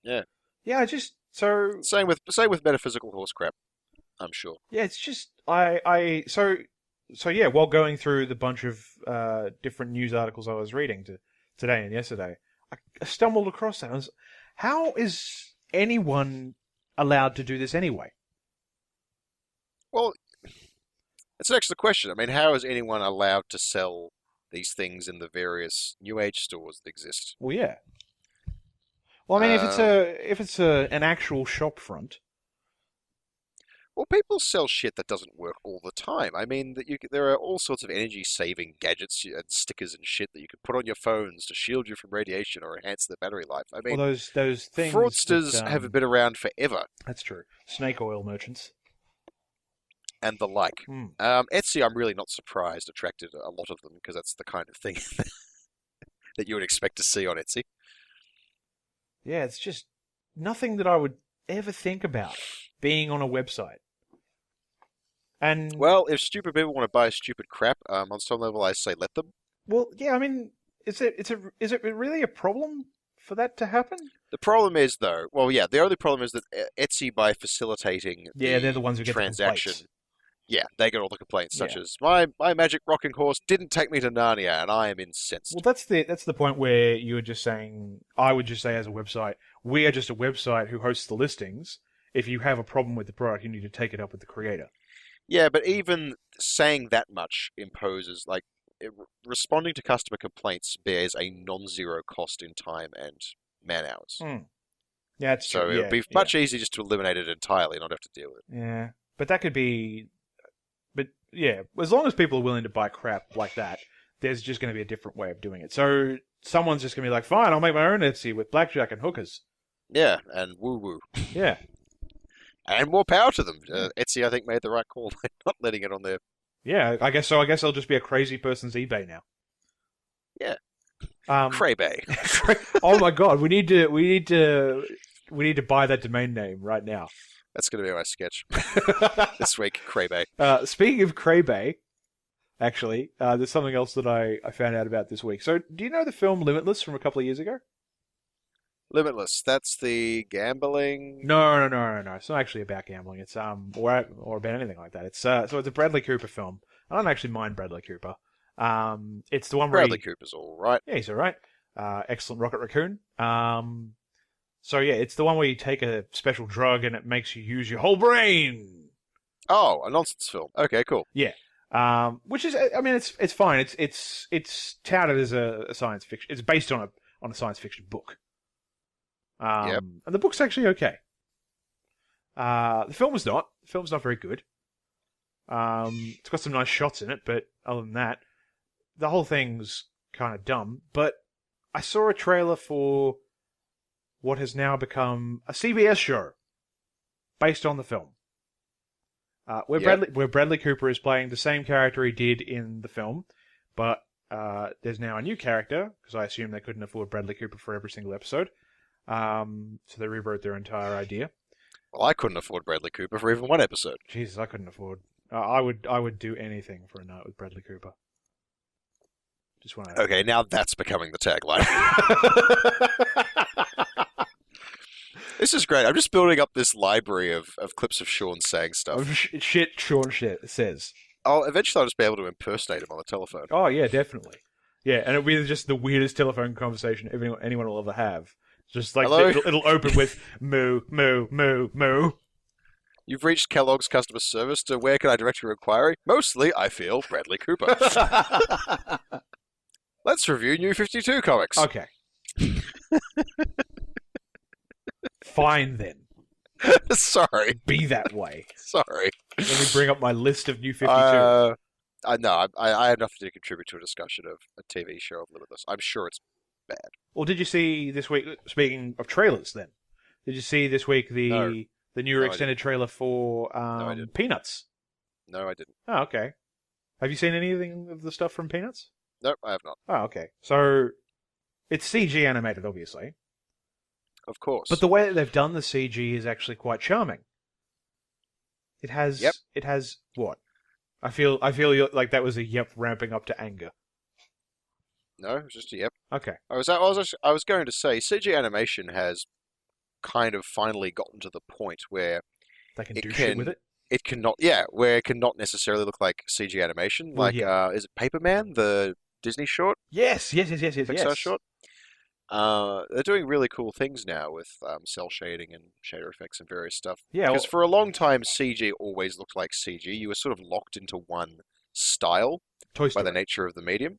Yeah. Yeah, Same with metaphysical horse crap, I'm sure. Yeah, it's just So yeah, while going through the bunch of different news articles I was reading today and yesterday, I stumbled across that. How is anyone allowed to do this anyway? Well, it's an excellent question. I mean, how is anyone allowed to sell these things in the various New Age stores that exist? Well, yeah. Well, I mean, if it's an actual shop front. Well, people sell shit that doesn't work all the time. I mean, there are all sorts of energy-saving gadgets and stickers and shit that you can put on your phones to shield you from radiation or enhance their battery life. I mean, well, those things fraudsters have been around forever. That's true. Snake oil merchants. And the like. Etsy, I'm really not surprised, attracted a lot of them, because that's the kind of thing that you would expect to see on Etsy. Yeah, it's just nothing that I would ever think about being on a website. And well, if stupid people want to buy stupid crap, on some level, I say let them. Well, yeah, I mean, is it really a problem for that to happen? The problem is, though, well, yeah, the only problem is that Etsy, by facilitating they're the ones who get transaction, the complaints. Yeah, they get all the complaints, such as my magic rocking horse didn't take me to Narnia, and I am incensed. Well, that's the point where you were just saying. I would just say, as a website, we are just a website who hosts the listings. If you have a problem with the product, you need to take it up with the creator. Yeah, but even saying that much imposes, responding to customer complaints bears a non-zero cost in time and man-hours. Yeah, it's true. So it would be much easier just to eliminate it entirely and not have to deal with it. Yeah, but that could be... But, yeah, as long as people are willing to buy crap like that, there's just going to be a different way of doing it. So someone's just going to be like, fine, I'll make my own Etsy with blackjack and hookers. Yeah, and woo-woo. Yeah. And more power to them. Etsy, I think, made the right call by not letting it on there. Yeah, I guess so. I guess I'll just be a crazy person's eBay now. Yeah. Craybay. Oh my god, we need to buy that domain name right now. That's going to be my sketch this week, Craybay. Speaking of Craybay, actually, there's something else that I found out about this week. So, do you know the film Limitless from a couple of years ago? Limitless. That's the gambling. No. It's not actually about gambling. It's or about anything like that. It's so it's a Bradley Cooper film. I don't actually mind Bradley Cooper. It's the one where Bradley Cooper's all right. Yeah, he's all right. Excellent Rocket Raccoon. So yeah, it's the one where you take a special drug and it makes you use your whole brain. Oh, a nonsense film. Okay, cool. Yeah. Which is, I mean, it's fine. It's touted as a science fiction. It's based on a science fiction book. And the book's actually okay. The film is not. The film's not very good. It's got some nice shots in it, but other than that, the whole thing's kind of dumb. But I saw a trailer for what has now become a CBS show based on the film. Where Bradley Cooper is playing the same character he did in the film, but there's now a new character, because I assume they couldn't afford Bradley Cooper for every single episode. So they rewrote their entire idea. Well, I couldn't afford Bradley Cooper for even one episode. Jesus, I couldn't afford. I would do anything for a night with Bradley Cooper. Just want to. Okay, now that's becoming the tagline. This is great. I'm just building up this library of clips of Sean saying stuff. Shit, Sean says. Eventually I'll just be able to impersonate him on the telephone. Oh, yeah, definitely. Yeah, and it'll be just the weirdest telephone conversation anyone will ever have. Just like, it'll open with, moo, moo, moo, moo. You've reached Kellogg's customer service. To where can I direct your inquiry? Mostly, I feel, Bradley Cooper. Let's review New 52 comics. Okay. Fine, then. Sorry. Be that way. Sorry. Let me bring up my list of New 52. No, I have nothing to contribute to a discussion of a TV show of Limitless. I'm sure it's bad. Well, did you see this week, speaking of trailers then, did you see this week the newer extended trailer for Peanuts? No, I didn't. Oh, okay. Have you seen anything of the stuff from Peanuts? Nope, I have not. Oh, okay. So, it's CG animated, obviously. Of course. But the way that they've done the CG is actually quite charming. It has... Yep. It has... What? I feel like that was a yep ramping up to anger. No, it's just a yep. Okay. I was going to say, CG animation has kind of finally gotten to the point where They can do shit with it? It cannot, where it cannot necessarily look like CG animation. Well, like, is it Paperman, the Disney short? Yes. Pixar short? They're doing really cool things now with cell shading and shader effects and various stuff. Yeah. Because for a long time, CG always looked like CG. You were sort of locked into one style Toy Story. by the nature of the medium.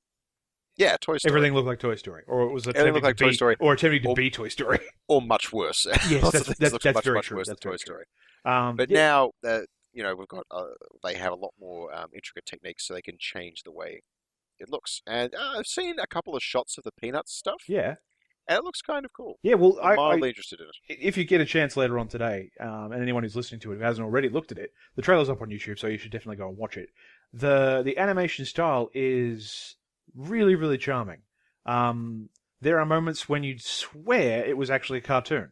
Yeah, Toy Story. Everything looked like Toy Story, or it was Everything looked like Toy Story, or attempting to be Toy Story, or much worse. Yes, that's very much true. worse That's than very Toy Story. But Now we've got they have a lot more intricate techniques, so they can change the way it looks. And I've seen a couple of shots of the Peanuts stuff. Yeah, and it looks kind of cool. Yeah, well, I'm mildly interested in it. If you get a chance later on today, and anyone who's listening to it who hasn't already looked at it, the trailer's up on YouTube, so you should definitely go and watch it. The animation style is really, really charming. There are moments when you'd swear it was actually a cartoon.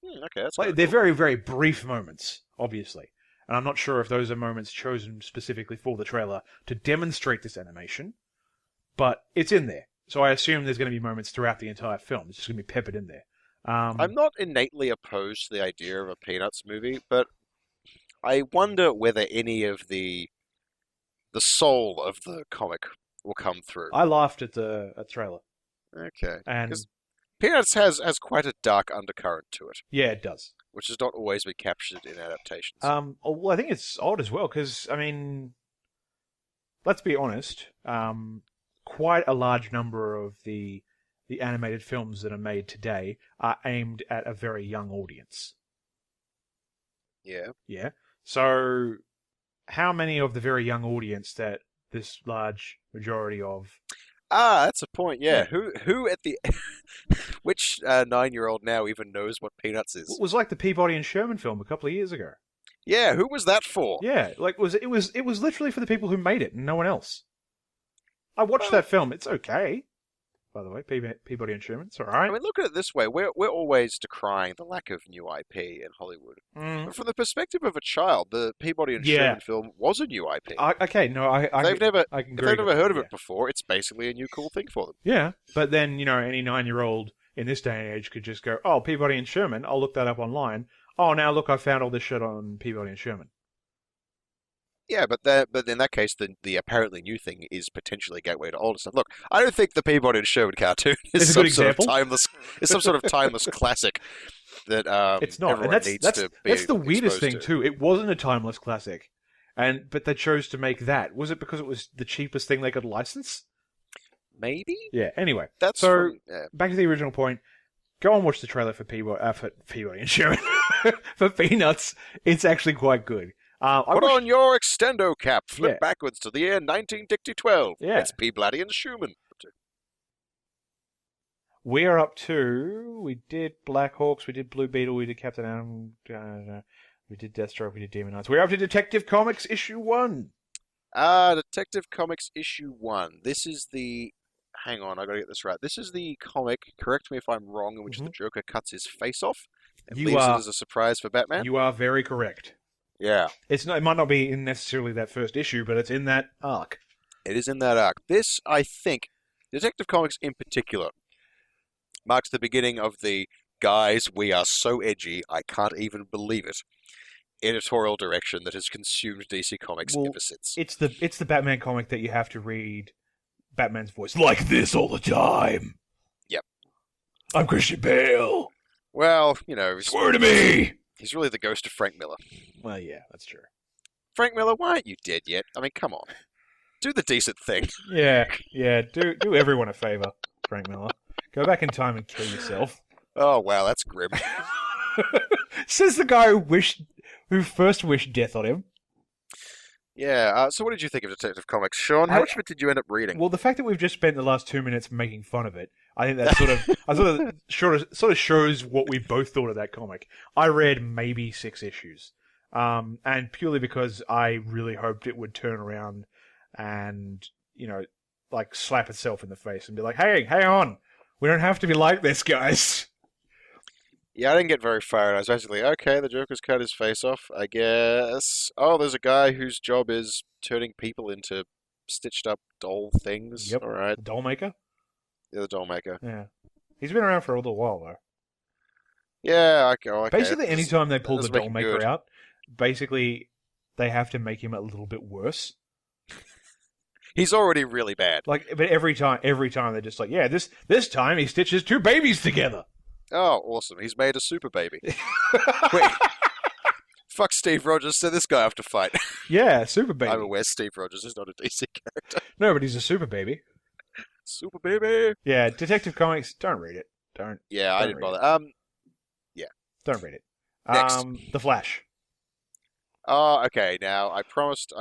Okay, that's they're very, very brief moments, obviously. And I'm not sure if those are moments chosen specifically for the trailer to demonstrate this animation, but it's in there. So I assume there's going to be moments throughout the entire film. It's just going to be peppered in there. I'm not innately opposed to the idea of a Peanuts movie, but I wonder whether any of the soul of the comic will come through. I laughed at the trailer. Okay. And because Peanuts has quite a dark undercurrent to it. Yeah, it does. Which has not always been captured in adaptations. Well, I think it's odd as well, because, I mean, let's be honest, quite a large number of the animated films that are made today are aimed at a very young audience. Yeah. Yeah. So, how many of the very young audience that this large majority of... that's a point, yeah. Who at the... Which 9-year-old now even knows what Peanuts is? It was like the Peabody and Sherman film a couple of years ago. Yeah, who was that for? Yeah, like it was literally for the people who made it and no one else. I watched that film. It's okay. By the way, Peabody and Sherman, it's all right. I mean, look at it this way: we're always decrying the lack of new IP in Hollywood. But from the perspective of a child, the Peabody and Sherman film was a new IP. Okay, no, If they've never heard of it before, it's basically a new cool thing for them. Yeah, but then any 9-year-old in this day and age could just go, "Oh, Peabody and Sherman. I'll look that up online. Oh, now look, I found all this shit on Peabody and Sherman." Yeah, but in that case, the apparently new thing is potentially a gateway to older stuff. Look, I don't think the Peabody and Sherman cartoon is some sort of timeless classic that it's not. Everyone And needs to be that's the weirdest thing to. too. It wasn't a timeless classic, but they chose to make that. Was it because it was the cheapest thing they could license? Maybe. Yeah. Anyway, back to the original point. Go and watch the trailer for Peabody and Sherman for Peanuts. It's actually quite good. Put on your extendo cap, flip backwards to the year 1912. Yeah. It's Peabody and Schumann. We're up to... We did Black Hawks, we did Blue Beetle, we did Captain Atom, we We did Deathstroke, we did Demon Knights. We're up to Detective Comics issue 1. Detective Comics issue 1. This is the... Hang on, I gotta get this right. This is the comic, correct me if I'm wrong, in which the Joker cuts his face off and leaves it as a surprise for Batman. You are very correct. Yeah. It might not be in necessarily that first issue, but it's in that arc. It is in that arc. This, I think, Detective Comics in particular, marks the beginning of the guys, we are so edgy, I can't even believe it, editorial direction that has consumed DC Comics ever since. It's the Batman comic that you have to read Batman's voice like this all the time. Yep. I'm Christian Bale. Well, swear to me. He's really the ghost of Frank Miller. Well, yeah, that's true. Frank Miller, why aren't you dead yet? I mean, come on. Do the decent thing. Yeah. Do everyone a favor, Frank Miller. Go back in time and kill yourself. Oh, wow, that's grim. Says the guy who first wished death on him. Yeah, so what did you think of Detective Comics, Sean? How much of it did you end up reading? Well, the fact that we've just spent the last 2 minutes making fun of it, I think that sort of shows what we both thought of that comic. I read maybe 6 issues, and purely because I really hoped it would turn around and, like slap itself in the face and be like, hey, hang on, we don't have to be like this, guys. Yeah, I didn't get very far, and I was basically, okay, the Joker's cut his face off, I guess. Oh, there's a guy whose job is turning people into stitched-up doll things. Yep. All right. The doll maker? Yeah, the doll maker. Yeah. He's been around for a little while, though. Yeah, okay. Basically, anytime they pull the doll maker out, basically, they have to make him a little bit worse. He's already really bad. But every time they're just like, yeah, this time he stitches 2 babies together. Oh, awesome. He's made a super baby. Wait. Fuck Steve Rogers, send this guy off to fight. Yeah, super baby. I'm aware Steve Rogers is not a DC character. No, but he's a super baby. Super baby. Yeah, Detective Comics, don't read it. Don't. Yeah, I didn't bother. Yeah. Don't read it. Next. The Flash. Oh, okay. Now, I promised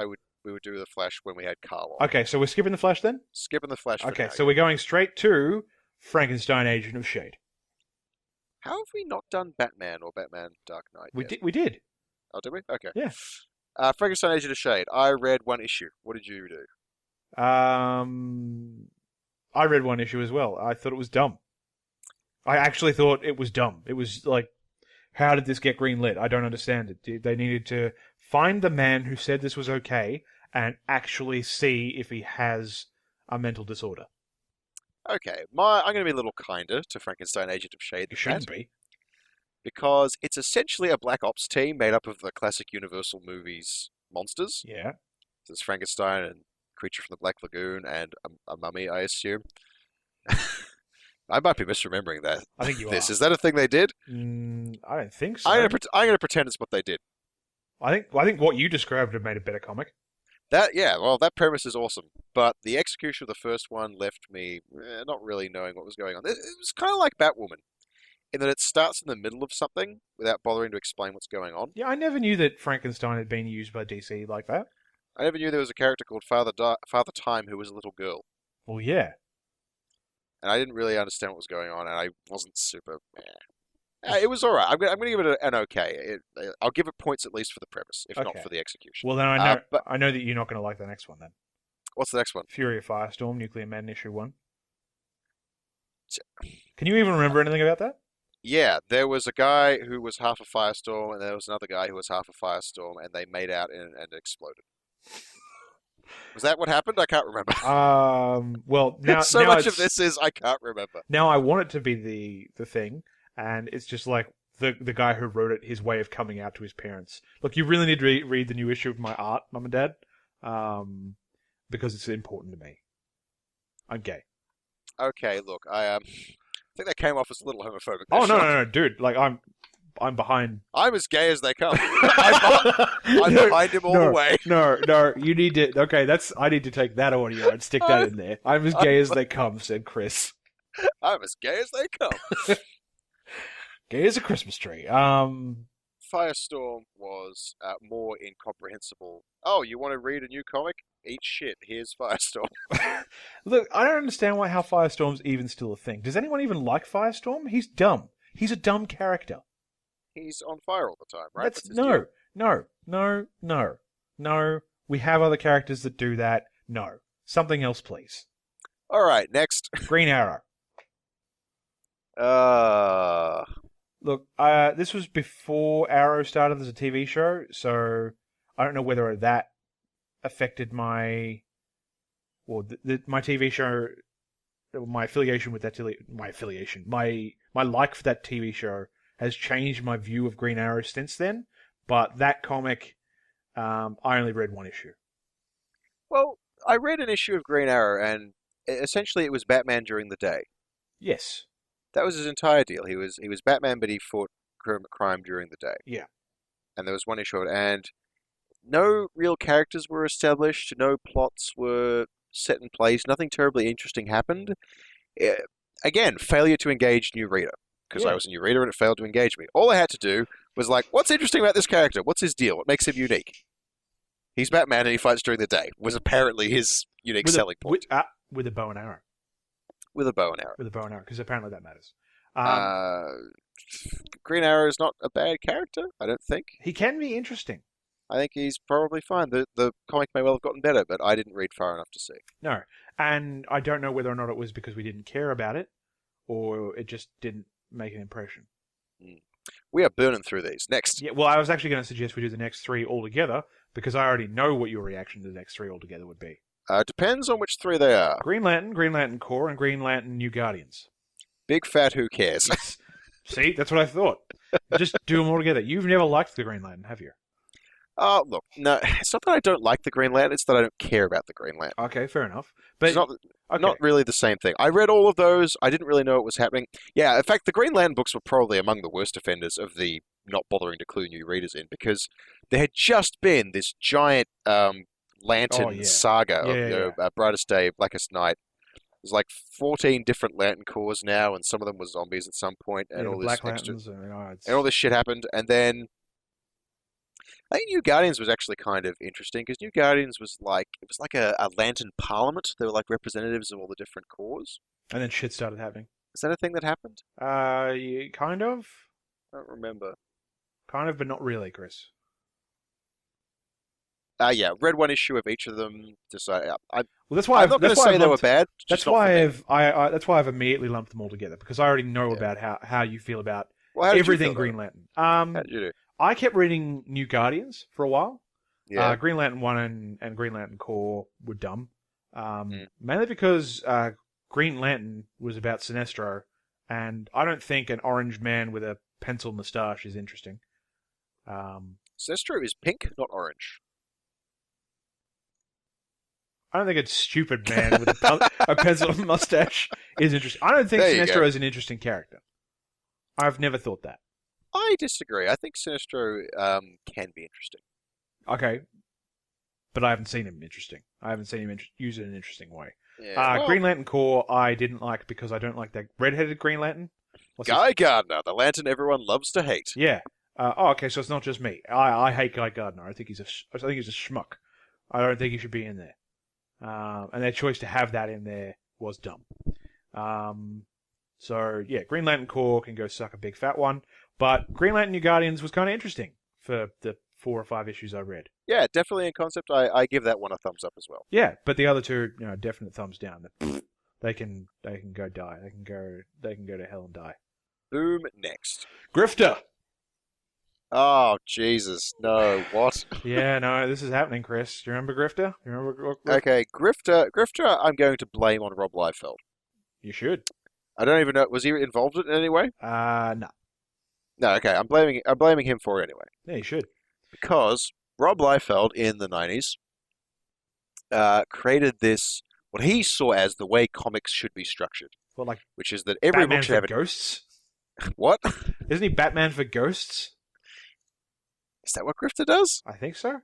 we would do The Flash when we had Carl on. Okay, so we're skipping The Flash then? Skipping The Flash for Okay, now, so we're going straight to Frankenstein, Agent of S.H.I.E.L.D. How have we not done Batman or Batman Dark Knight yet? We did. Oh, did we? Okay. Yeah. Frankenstein, Agent of S.H.I.E.L.D. I read 1 issue. What did you do? I read 1 issue as well. I thought it was dumb. I actually thought it was dumb. It was like, how did this get greenlit? I don't understand it. They needed to find the man who said this was okay and actually see if he has a mental disorder. Okay, I'm going to be a little kinder to Frankenstein, Agent of S.H.I.E.L.D. You shouldn't be. Because it's essentially a Black Ops team made up of the classic Universal movies monsters. Yeah. There's Frankenstein and Creature from the Black Lagoon and a mummy, I assume. I might be misremembering that. I think you are. Is that a thing they did? I don't think so. I'm going to pretend it's what they did. I think what you described have made a better comic. That premise is awesome, but the execution of the first one left me not really knowing what was going on. It was kind of like Batwoman, in that it starts in the middle of something without bothering to explain what's going on. Yeah, I never knew that Frankenstein had been used by DC like that. I never knew there was a character called Father Time who was a little girl. Well, yeah. And I didn't really understand what was going on, and I wasn't super... It was all right. I'm going to give it an okay. I'll give it points at least for the premise, if not for the execution. Well, then I know that you're not going to like the next one, then. What's the next one? Fury of Firestorm, Nuclear Man, issue 1. Can you even remember anything about that? Yeah, there was a guy who was half a Firestorm, and there was another guy who was half a Firestorm, and they made out and exploded. Was that what happened? I can't remember. Well, now so much of this is I can't remember. Now I want it to be the thing, and it's just like the guy who wrote it, his way of coming out to his parents. Look, you really need to read the new issue of my art, Mum and Dad, because it's important to me. I'm gay. Okay, look, I think that came off as a little homophobic. Oh no, dude! Like I'm behind. I'm as gay as they come. I'm behind him all the way. No, you need to. Okay, I need to take that audio and stick that in there. I'm as gay as they come," said Chris. I'm as gay as they come. Gay as a Christmas tree. Firestorm was more incomprehensible. Oh, you want to read a new comic? Eat shit. Here's Firestorm. Look, I don't understand how Firestorm's even still a thing. Does anyone even like Firestorm? He's dumb. He's a dumb character. He's on fire all the time, right? No, no, no, no. We have other characters that do that. No. Something else, please. All right, next. Green Arrow. Uh, Look, this was before Arrow started as a TV show, so I don't know whether that affected my TV show, my affiliation with that my like for that TV show has changed my view of Green Arrow since then. But that comic, I only read one issue. well, I read an issue of Green Arrow, and essentially it was Batman during the day. Yes. That was his entire deal. He was Batman, but he fought crime during the day. Yeah. And there was one issue, and no real characters were established. No plots were set in place. Nothing terribly interesting happened. Again, failure to engage new reader. Because I was a new reader and it failed to engage me. All I had to do was like, what's interesting about this character? What's his deal? What makes him unique? He's Batman and he fights during the day. Was apparently his unique selling point. With a bow and arrow. With a bow and arrow. With a bow and arrow, because apparently that matters. Green Arrow is not a bad character, I don't think. He can be interesting. I think he's probably fine. The comic may well have gotten better, but I didn't read far enough to see. No. And I don't know whether or not it was because we didn't care about it, or it just didn't make an impression. We are burning through these. Next. Yeah, well, I was actually going to suggest we do the next three all together, because I already know what your reaction to the next three altogether would be. Depends on which three they are. Green Lantern Corps, and Green Lantern New Guardians. Big fat who cares? See, that's what I thought. Just do them all together. You've never liked the Green Lantern, have you? Look, no, it's not that I don't like the Green Lantern, it's that I don't care about the Green Lantern. Okay, fair enough. But it's not really the same thing. I read all of those. I didn't really know what was happening. Yeah, in fact, the Green Lantern books were probably among the worst offenders of the not bothering to clue new readers in, because there had just been this giant lantern saga of Brightest Day, Blackest Night. There's like 14 different Lantern Corps now, and some of them were zombies at some point, and all this extra, and all this shit happened. And then I think New Guardians was actually kind of interesting, because New Guardians was like a Lantern Parliament. They were like representatives of all the different corps. And then shit started happening. Is that a thing that happened? Yeah, kind of. I don't remember. Kind of, but not really, Chris. Yeah, read one issue of each of them. Decided. Well, that's why I'm not going to say they were bad. That's why I've immediately lumped them all together, because I already know about how you feel about everything Green Lantern. How did you do? I kept reading New Guardians for a while. Yeah. Green Lantern 1 and Green Lantern Corps were dumb. Mainly because Green Lantern was about Sinestro, and I don't think an orange man with a pencil moustache is interesting. Sinestro is pink, not orange. I don't think a stupid man with a pencil mustache is interesting. I don't think Sinestro is an interesting character. I've never thought that. I disagree. I think Sinestro can be interesting. Okay. But I haven't seen him interesting. I haven't seen him use it in an interesting way. Yeah, Green Lantern Corps I didn't like because I don't like that red-headed Green Lantern. Guy Gardner, the Lantern everyone loves to hate. Yeah. Okay, so it's not just me. I hate Guy Gardner. I think he's a schmuck. I don't think he should be in there. And their choice to have that in there was dumb. So, yeah, Green Lantern Corps can go suck a big fat one. But Green Lantern New Guardians was kind of interesting for the 4 or 5 issues I read. Yeah, definitely in concept. I give that one a thumbs up as well. Yeah, but the other two, definite thumbs down. They can go die. They can go to hell and die. Boom, next. Grifter! Oh, Jesus. No, what? Yeah, no, this is happening, Chris. Do you remember Grifter? Okay, Grifter, I'm going to blame on Rob Liefeld. You should. I don't even know. Was he involved in it in any way? No. No, okay. I'm blaming him for it anyway. Yeah, you should. Because Rob Liefeld in the 90s created this, what he saw as the way comics should be structured. Well, like which is that every Batman book should have ghosts? What? Isn't he Batman for ghosts? Is that what Grifter does? I think so.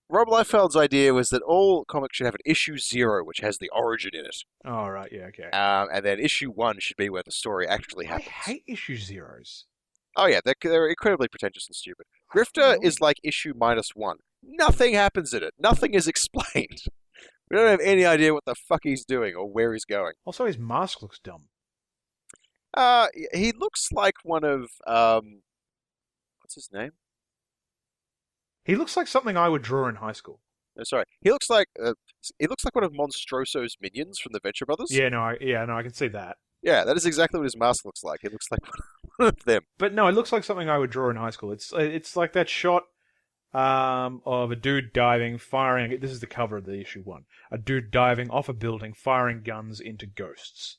Rob Liefeld's idea was that all comics should have an issue 0, which has the origin in it. Oh, right, yeah, okay. And then issue 1 should be where the story actually happens. I hate issue 0s. Oh yeah, they're incredibly pretentious and stupid. Grifter is like issue -1. Nothing happens in it. Nothing is explained. We don't have any idea what the fuck he's doing or where he's going. Also, his mask looks dumb. He looks like one of what's his name? He looks like something I would draw in high school. No, sorry. He looks like one of Monstroso's minions from the Venture Brothers. Yeah, no, I can see that. Yeah, that is exactly what his mask looks like. He looks like one of them. But no, it looks like something I would draw in high school. It's like that shot of a dude diving, firing. This is the cover of the issue 1. A dude diving off a building, firing guns into ghosts.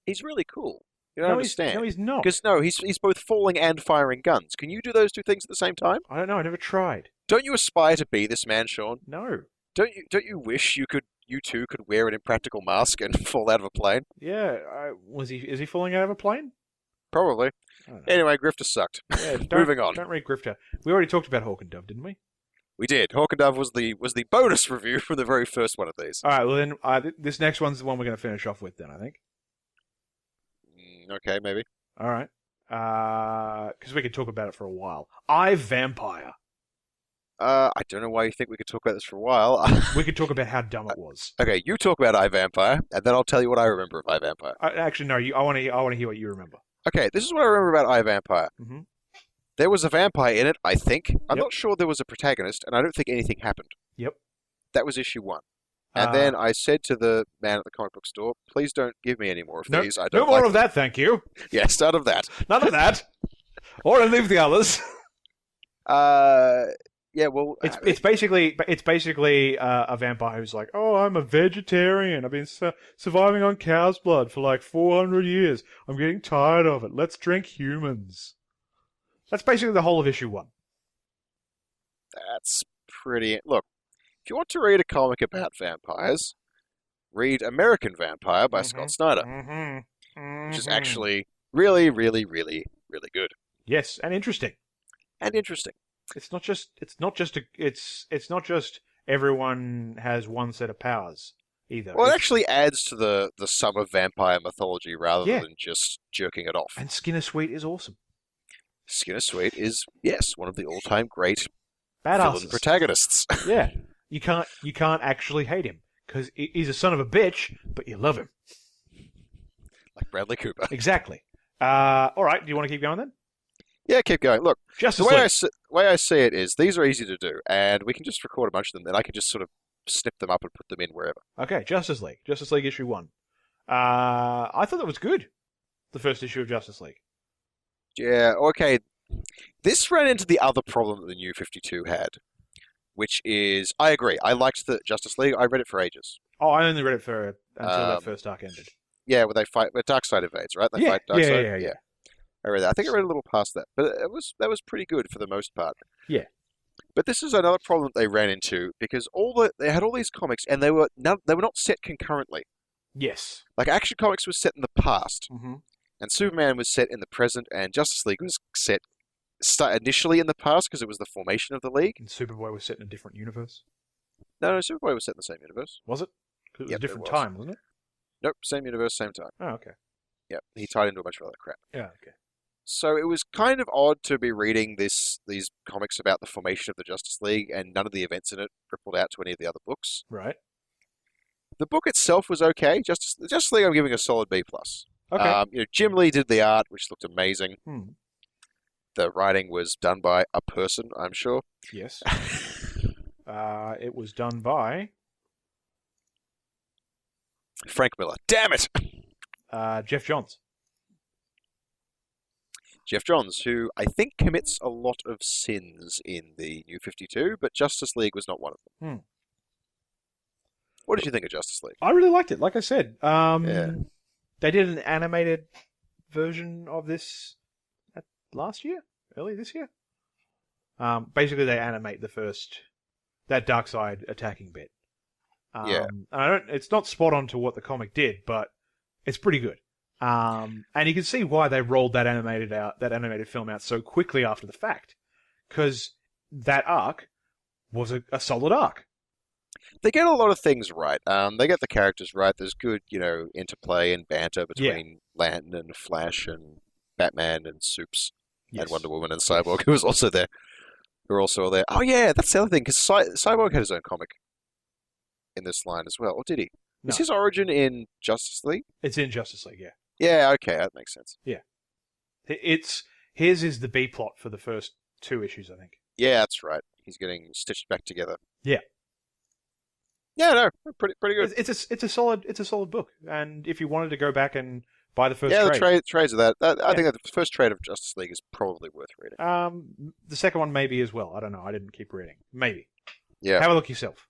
He's really cool. You don't understand. No, he's not. Because he's both falling and firing guns. Can you do those two things at the same time? I don't know. I never tried. Don't you aspire to be this man, Sean? No. Don't you wish you too could wear an impractical mask and fall out of a plane? Yeah. Is he falling out of a plane? Probably. Anyway, Grifter sucked. Yeah, Moving on. Don't read Grifter. We already talked about Hawk and Dove, didn't we? We did. Hawk and Dove was the bonus review from the very first one of these. All right. Well, then this next one's the one we're going to finish off with. Then I think. Okay, maybe. All right. Because we could talk about it for a while. I, Vampire. I don't know why you think we could talk about this for a while. We could talk about how dumb it was. Okay, you talk about iVampire, and then I'll tell you what I remember of iVampire. Actually, no. I want to hear what you remember. Okay, this is what I remember about iVampire. Mm-hmm. There was a vampire in it, I think. I'm Yep. not sure there was a protagonist, and I don't think anything happened. Yep. That was issue 1. And then I said to the man at the comic book store, please don't give me any more of these. I don't no more like of that, thank you. Yes, none of that. None of that. Or leave the others. Yeah, well... It's basically a vampire who's like, oh, I'm a vegetarian. I've been surviving on cow's blood for like 400 years. I'm getting tired of it. Let's drink humans. That's basically the whole of issue 1. That's pretty... Look, if you want to read a comic about vampires, read American Vampire by Scott Snyder, which is actually really, really, really, really good. Yes, and interesting. And interesting. It's not just everyone has one set of powers either. Well, it actually adds to the sum of vampire mythology rather Yeah. than just jerking it off. And Skinner Sweet is awesome. Skinner Sweet is, yes, one of the all-time great villain Badasses. protagonists. Yeah, you can't actually hate him because he's a son of a bitch, but you love him. Like Bradley Cooper. Exactly. All right, do you want to keep going then? Yeah, keep going. Look, Justice the League. way I see it is these are easy to do, and we can just record a bunch of them, then I can just sort of snip them up and put them in wherever. Okay, Justice League. Justice League issue 1. I thought that was good. The first issue of Justice League. Yeah, okay. This ran into the other problem that the New 52 had, which is, I agree, I liked the Justice League. I read it for ages. Oh, I only read it until that first arc ended. Yeah, where Darkseid invades, right? They Yeah, fight Darkseid. yeah. I read that. I think I read a little past that, but that was pretty good for the most part. Yeah. But this is another problem that they ran into because they had all these comics and they were not set concurrently. Yes. Like Action Comics was set in the past, Mm-hmm. and Superman was set in the present, and Justice League was set initially in the past because it was the formation of the League. And Superboy was set in a different universe. No, Superboy was set in the same universe. Was it? 'Cause it was Yep, a different it was. time, wasn't it? Nope, same universe, same time. Oh, okay. Yep, he tied into a bunch of other crap. Yeah, okay. So it was kind of odd to be reading these comics about the formation of the Justice League, and none of the events in it rippled out to any of the other books. Right. The book itself was okay. Justice League, I'm giving a solid B+. Okay. Jim Lee did the art, which looked amazing. Hmm. The writing was done by a person, I'm sure. Yes. It was done by Frank Miller. Damn it! Jeff Johns. Jeff Johns, who I think commits a lot of sins in the New 52, but Justice League was not one of them. Hmm. What did you think of Justice League? I really liked it. Like I said, Yeah. they did an animated version of this last year, early this year. Basically, they animate that Darkseid attacking bit. Yeah. And it's not spot on to what the comic did, but it's pretty good. And you can see why they rolled that animated film out so quickly after the fact, because that arc was a solid arc. They get a lot of things right. They get the characters right. There's good, interplay and banter between Lantern and Flash and Batman and Supes and Wonder Woman and Cyborg, who was also there. Who are also there. Oh yeah, that's the other thing, because Cyborg had his own comic in this line as well, or did he? No. Is his origin in Justice League? It's in Justice League, yeah. Yeah, okay, that makes sense. His is the B plot for the first 2 issues, I think. Yeah, that's right. He's getting stitched back together. Yeah. Yeah, no, pretty good. It's a solid book, and if you wanted to go back and buy the first Yeah, trade, the trades of that. I think that the first trade of Justice League is probably worth reading. the second one maybe as well. I don't know. I didn't keep reading. Maybe. Yeah. Have a look yourself.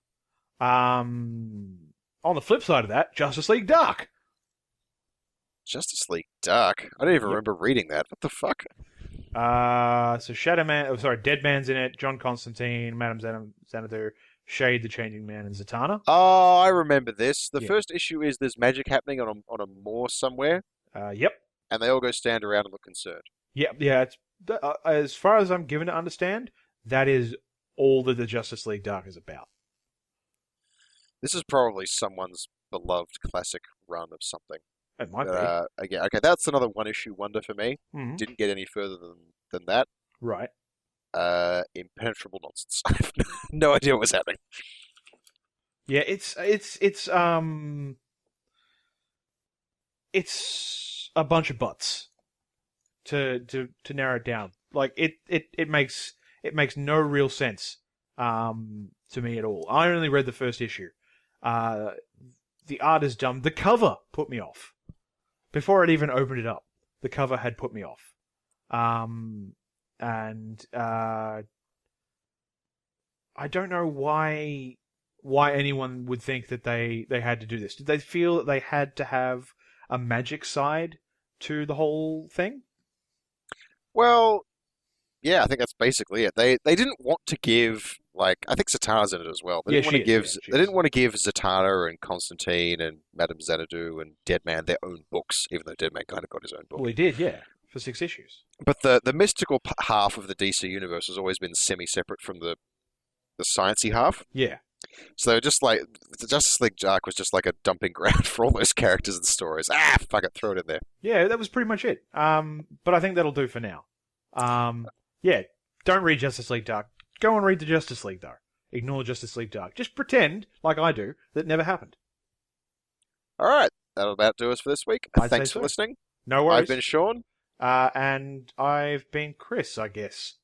On the flip side of that, Justice League Dark. Justice League Dark. I don't even remember reading that. What the fuck? So Dead Man's in it. John Constantine, Madame Xanadu, Shade the Changing Man, and Zatanna. Oh, I remember this. The first issue is there's magic happening on a moor somewhere. Yep. And they all go stand around and look concerned. Yeah. It's as far as I'm given to understand, that is all that the Justice League Dark is about. This is probably someone's beloved classic run of something. It might be. Again, okay, that's another one-issue wonder for me. Mm-hmm. Didn't get any further than that. Right. Impenetrable nonsense. I have no idea what was happening. Yeah, it's a bunch of butts to narrow it down. Like it makes no real sense to me at all. I only read the first issue. The art is dumb. The cover put me off. Before I'd even opened it up, the cover had put me off. And I don't know why anyone would think that they had to do this. Did they feel that they had to have a magic side to the whole thing? Well, yeah, I think that's basically it. They didn't want to give, like, I think Zatanna's in it as well. They didn't want to give Zatanna and Constantine and Madame Xanadu and Deadman their own books, even though Deadman kind of got his own book. Well, he did, yeah, for 6 issues. But the mystical half of the DC universe has always been semi-separate from the sciencey half. Yeah. So just like the Justice League Dark was just like a dumping ground for all those characters and stories. Fuck it, throw it in there. Yeah, that was pretty much it. But I think that'll do for now. Yeah, don't read Justice League Dark. Go and read the Justice League, though. Ignore Justice League Dark. Just pretend, like I do, that never happened. All right, that'll about do us for this week. Thanks for listening. No worries. I've been Sean. And I've been Chris, I guess.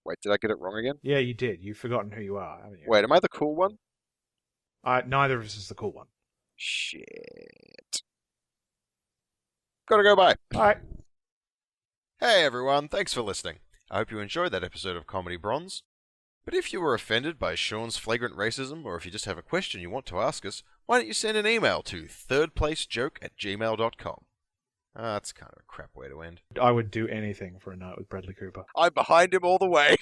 Wait, did I get it wrong again? Yeah, you did. You've forgotten who you are, haven't you? Wait, am I the cool one? Neither of us is the cool one. Shit. Gotta go, bye. All right. Hey everyone, thanks for listening. I hope you enjoyed that episode of Comedy Bronze. But if you were offended by Sean's flagrant racism, or if you just have a question you want to ask us, why don't you send an email to thirdplacejoke@gmail.com. That's kind of a crap way to end. I would do anything for a night with Bradley Cooper. I'm behind him all the way.